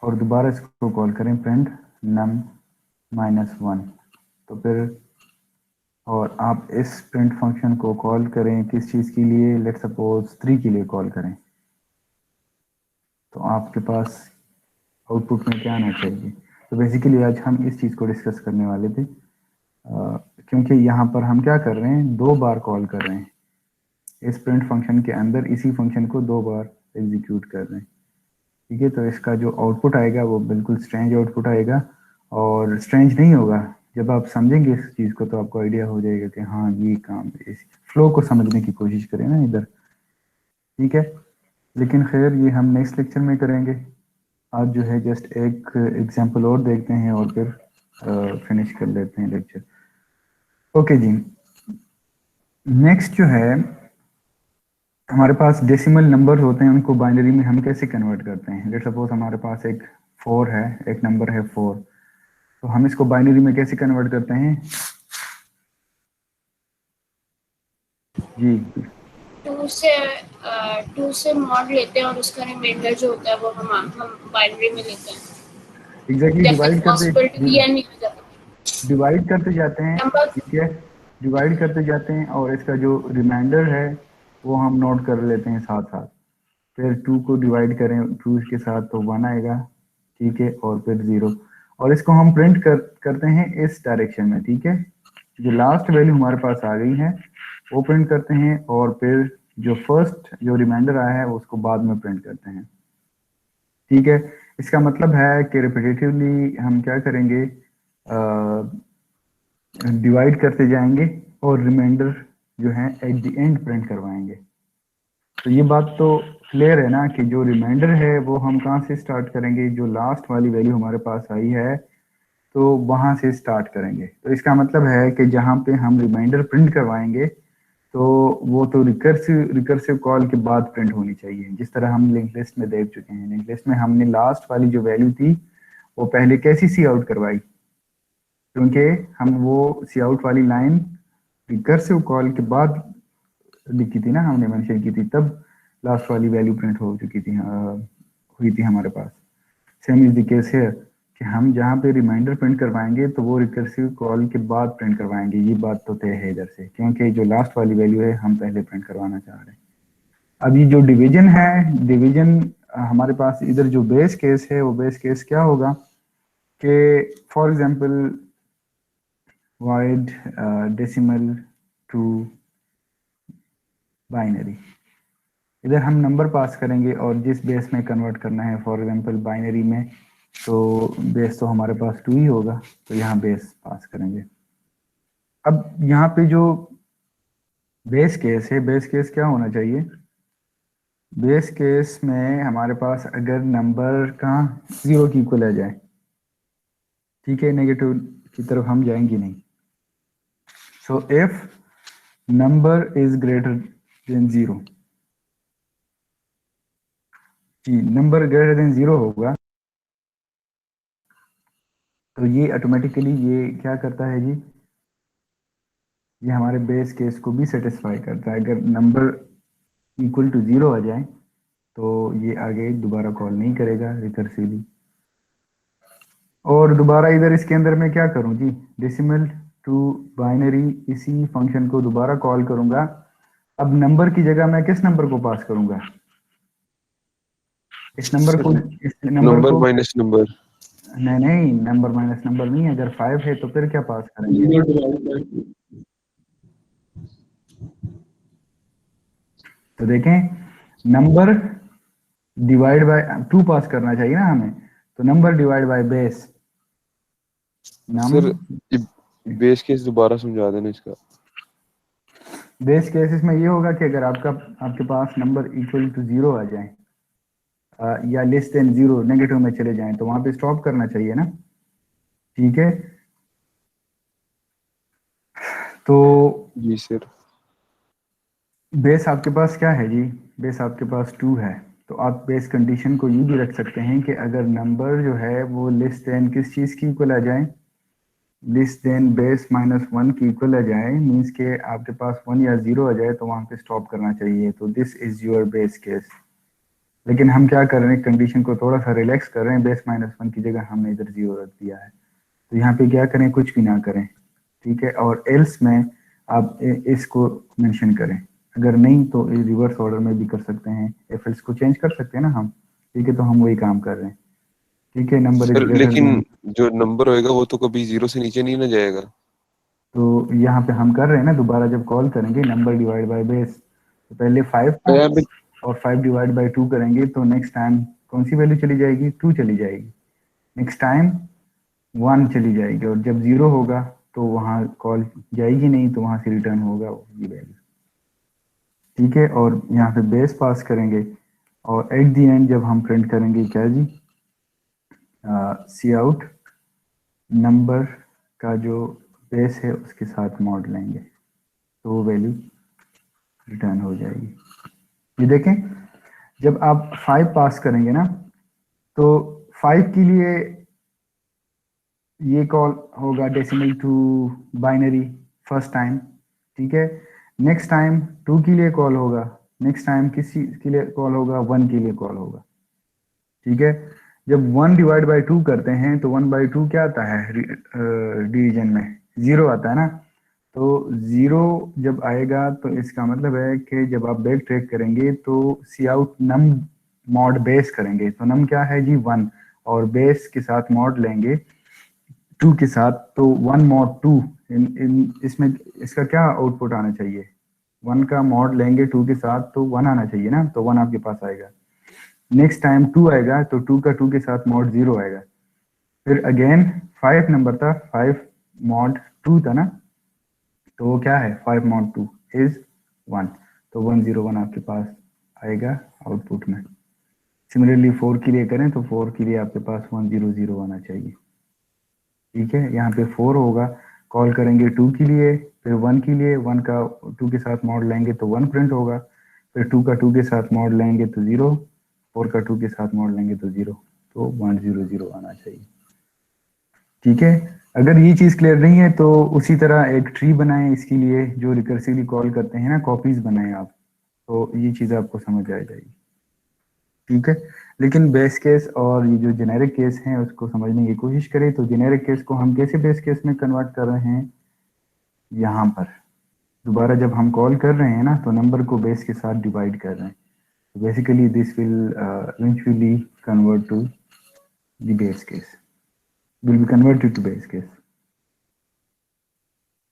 [SPEAKER 1] और दोबारा इसको कॉल करें प्रिंट नम -1, तो फिर और आप इस प्रिंट फंक्शन को कॉल करें किस चीज़ के लिए, लेट्स सपोज 3 के लिए कॉल करें, तो आपके पास आउटपुट में क्या आना चाहिए। तो बेसिकली आज हम इस चीज़ को डिस्कस करने वाले थे, क्योंकि यहाँ पर हम क्या कर रहे हैं, 2 बार कॉल कर रहे हैं इस प्रिंट फंक्शन के अंदर, इसी फंक्शन को 2 बार एग्जीक्यूट कर रहे हैं। ठीक है, तो इसका जो आउटपुट आएगा वो बिल्कुल स्ट्रेंज आउटपुट आएगा, और स्ट्रेंज नहीं होगा। जब आप समझेंगे इस चीज़ को तो आपको आइडिया हो जाएगा कि हाँ ये काम, इस फ्लो को समझने की कोशिश करें ना इधर। ठीक है, लेकिन खैर ये हम नेक्स्ट लेक्चर में करेंगे। आज जो है जस्ट एक एग्जांपल और देखते हैं और फिर फिनिश कर लेते हैं लेक्चर। ओके जी, नेक्स्ट जो है हमारे पास डेसिमल नंबर होते हैं, उनको बाइनरी में हम कैसे कन्वर्ट करते हैं। लेट्स सपोज हमारे पास एक 4 है, एक नंबर है 4, तो हम इसको बाइनरी में कैसे कन्वर्ट करते हैं जी।
[SPEAKER 3] 2 से मॉड लेते हैं और उसका रिमाइंडर जो होता है वो हम बाइनरी में लेते हैं।
[SPEAKER 1] एग्जैक्टली डिवाइड करते जाते हैं।
[SPEAKER 3] नंबर
[SPEAKER 1] ठीक है, डिवाइड करते जाते हैं और इसका जो रिमाइंडर है वो हम नोट कर लेते हैं साथ साथ। फिर 2 को डिवाइड करें 2 के साथ तो 1 आएगा, ठीक है, और फिर 0, और इसको हम प्रिंट करते हैं इस डायरेक्शन में। ठीक है, जो लास्ट वैल्यू हमारे पास आ गई है वो प्रिंट करते हैं, और फिर जो फर्स्ट जो रिमाइंडर आया है उसको बाद में प्रिंट करते हैं। ठीक है, इसका मतलब है कि रिपीटेटिवली हम क्या करेंगे, डिवाइड करते जाएंगे और रिमाइंडर जो है एट द एंड प्रिंट करवाएंगे। तो ये बात तो क्लियर है ना कि जो रिमाइंडर है वो हम कहाँ से स्टार्ट करेंगे, जो लास्ट वाली वैल्यू हमारे पास आई है तो वहां से स्टार्ट करेंगे। तो इसका मतलब है कि जहाँ पे हम रिमाइंडर प्रिंट करवाएंगे तो वो तो रिकर्सिव कॉल के बाद प्रिंट होनी चाहिए, जिस तरह हम लिंक लिस्ट में देख चुके हैं। लिंक लिस्ट में हमने लास्ट वाली जो वैल्यू थी वो पहले कैसी सी आउट करवाई, क्योंकि हम वो सी आउट वाली लाइन रिकर्सिव कॉल के बाद लिखी थी ना, हमने मेंशन की थी, तब लास्ट वाली वैल्यू प्रिंट हो चुकी थी, हुई थी हमारे पास। सेम इज द केस है कि हम जहाँ पे रिमाइंडर प्रिंट करवाएंगे तो वो रिकर्सिव कॉल के बाद प्रिंट करवाएंगे। ये बात तो तय है इधर से, क्योंकि जो लास्ट वाली वैल्यू है हम पहले प्रिंट करवाना चाह रहे हैं। अब ये जो डिवीजन है, डिवीजन हमारे पास इधर जो बेस केस है वो बेस केस क्या होगा कि for example void decimal to binary, इधर हम नंबर पास करेंगे और जिस बेस में कन्वर्ट करना है, फॉर एग्जांपल बाइनरी में, तो बेस तो हमारे पास 2 ही होगा, तो यहाँ बेस पास करेंगे। अब यहाँ पे जो बेस केस है, बेस केस क्या होना चाहिए, बेस केस में हमारे पास अगर नंबर का 0 की इक्वल आ जाए, ठीक है, नेगेटिव की तरफ हम जाएंगे नहीं। So if number is greater than 0, जी नंबर ग्रेटर देन 0 होगा तो ये ऑटोमेटिकली ये क्या करता है जी, ये हमारे बेस केस को भी सेटिस्फाई करता है। अगर नंबर इक्वल टू 0 आ जाए तो ये आगे दोबारा कॉल नहीं करेगा रिकर्सिवली। और दोबारा इधर इसके अंदर मैं क्या करूं जी, डेसिमल टू बाइनरी, इसी फंक्शन को दोबारा कॉल करूंगा। अब नंबर की जगह मैं किस नंबर को पास करूंगा, इस नंबर को,
[SPEAKER 6] नंबर माइनस नंबर,
[SPEAKER 1] नहीं नंबर माइनस नंबर नहीं, अगर 5 है तो फिर क्या पास करेंगे, तो देखें नंबर डिवाइड बाय 2 पास करना चाहिए ना हमें, तो number divide by base.
[SPEAKER 6] Sir base case दोबारा समझा देना इसका।
[SPEAKER 1] बेस केसेस में ये होगा कि अगर आपके पास नंबर इक्वल टू 0 आ जाए या लेस देन 0 नेगेटिव में चले जाएं तो वहां पे स्टॉप करना चाहिए ना। ठीक है, तो
[SPEAKER 6] जी सर,
[SPEAKER 1] बेस आपके पास क्या है जी, बेस आपके पास 2 है, तो आप बेस कंडीशन को ये भी रख सकते हैं कि अगर नंबर जो है वो लेस देन किस चीज़ की इक्वल आ जाए, लेस देन बेस माइनस 1 की इक्वल आ जाए, मीन्स के आपके पास 1 या 0 आ जाए तो वहाँ पे स्टॉप करना चाहिए। तो this is your base case. लेकिन हम क्या कर रहे हैं, कंडीशन को थोड़ा सा रिलैक्स कर रहे हैं, बेस माइनस 1 की जगह हमने इधर 0 रख दिया है, तो यहाँ पे क्या करें, कुछ भी ना करें। ठीक है, और एल्स में आप इसको मेंशन करें। अगर नहीं तो रिवर्स ऑर्डर में भी कर सकते हैं, एफएल्स को चेंज कर सकते हैं ना हम। ठीक है, तो हम वही काम कर रहे हैं। ठीक है, नंबर इज
[SPEAKER 6] सर
[SPEAKER 1] ग्रेटर
[SPEAKER 6] लेकिन
[SPEAKER 1] देन,
[SPEAKER 6] जो नंबर होएगा वो तो कभी 0 से नीचे नहीं ना जाएगा।
[SPEAKER 1] तो यहाँ पे हम कर रहे हैं ना, दोबारा जब कॉल करेंगे नंबर डिवाइड बाय बेस, तो पहले 5
[SPEAKER 6] तो
[SPEAKER 1] था
[SPEAKER 6] यहाँ पे
[SPEAKER 1] और 5 डिवाइड बाय 2 करेंगे तो नेक्स्ट टाइम कौन सी वैल्यू चली जाएगी, 2 चली जाएगी। नेक्स्ट टाइम 1 चली जाएगी, और जब 0 होगा तो वहाँ कॉल जाएगी नहीं, तो वहाँ से रिटर्न होगा ये वैल्यू। ठीक है, और यहाँ पे बेस पास करेंगे, और एट दी एंड जब हम प्रिंट करेंगे क्या जी, सी आउट नंबर का जो बेस है उसके साथ मॉड लेंगे, तो वो वैल्यू रिटर्न हो जाएगी। ये देखें, जब आप 5 पास करेंगे ना, तो 5 के लिए ये कॉल होगा decimal to binary first time. ठीक है, नेक्स्ट टाइम 2 के लिए कॉल होगा, नेक्स्ट टाइम किसी के लिए कॉल होगा, 1 के लिए कॉल होगा। ठीक है, जब 1 डिवाइड बाई 2 करते हैं तो 1/2 क्या आता है डिवीजन में, 0 आता है ना। तो 0 जब आएगा तो इसका मतलब है कि जब आप बैक ट्रैक करेंगे तो सी आउट नम मॉड बेस करेंगे, तो नम क्या है जी 1, और बेस के साथ मॉड लेंगे 2 के साथ, तो 1 मॉड 2 इसमें इसका क्या आउटपुट आना चाहिए, 1 का मॉड लेंगे 2 के साथ तो 1 आना चाहिए ना, तो 1 आपके पास आएगा। नेक्स्ट टाइम 2 आएगा तो 2 का 2 के साथ मॉड 0 आएगा। फिर अगेन 5 नंबर था, 5 मॉड 2 था ना, तो वो क्या है 5 मॉड 2 इज 1, तो 101 आपके पास आएगा आउटपुट में। सिमिलरली 4 के लिए करें तो 4 के लिए आपके पास 100 आना चाहिए। ठीक है, यहाँ पे 4 होगा, कॉल करेंगे 2 के लिए, फिर 1 के लिए, 1 का 2 के साथ मॉड लेंगे तो 1 प्रिंट होगा, फिर 2 का 2 के साथ मॉड लेंगे तो 0, 4 का 2 के साथ मॉड लेंगे तो 0, तो 100 आना चाहिए। ठीक है, अगर ये चीज़ क्लियर नहीं है तो उसी तरह एक ट्री बनाएं इसके लिए, जो रिकर्सिवली कॉल करते हैं ना, कॉपीज बनाएं आप, तो ये चीज़ आपको समझ आ जाएगी। ठीक है, लेकिन बेस केस और ये जो जेनेरिक केस हैं उसको समझने की कोशिश करें। तो जेनेरिक केस को हम कैसे बेस केस में कन्वर्ट कर रहे हैं, यहाँ पर दोबारा जब हम कॉल कर रहे हैं ना, तो नंबर को बेस के साथ डिवाइड कर रहे हैं, तो basically this will eventually convert to the base case, will be converted to base case.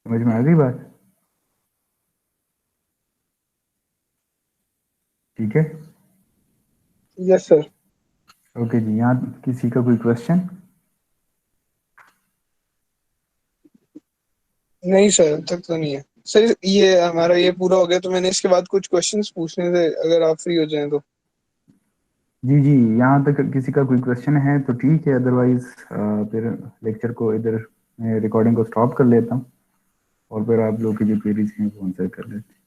[SPEAKER 1] समझ में आ गई बात? ठीक है,
[SPEAKER 8] यस सर।
[SPEAKER 1] ओके जी, यहाँ किसी का कोई क्वेश्चन?
[SPEAKER 8] नहीं सर, अब तक तो नहीं है सर। ये हमारा ये पूरा हो गया तो मैंने इसके बाद कुछ क्वेश्चंस पूछने थे, अगर आप फ्री हो जाएं तो।
[SPEAKER 1] जी जी, यहाँ तक किसी का कोई क्वेश्चन है तो ठीक है, अदरवाइज फिर लेक्चर को इधर रिकॉर्डिंग को स्टॉप कर लेता हूँ, और फिर आप लोग की जो क्वेरीज हैं वो आंसर कर लेते हैं।